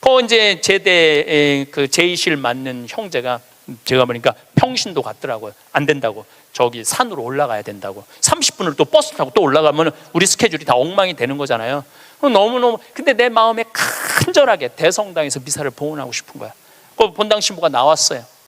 그 이제 제대 그 제의실 맡는 형제가 제가 보니까 평신도 갔더라고요. 안 된다고. 저기 산으로 올라가야 된다고. 30분을 또 버스 타고 또 올라가면 우리 스케줄이 다 엉망이 되는 거잖아요. 너무너무. 근데 내 마음에 간절하게 대성당에서 미사를 봉헌하고 싶은 거야. 그 본당 신부가 나왔어요.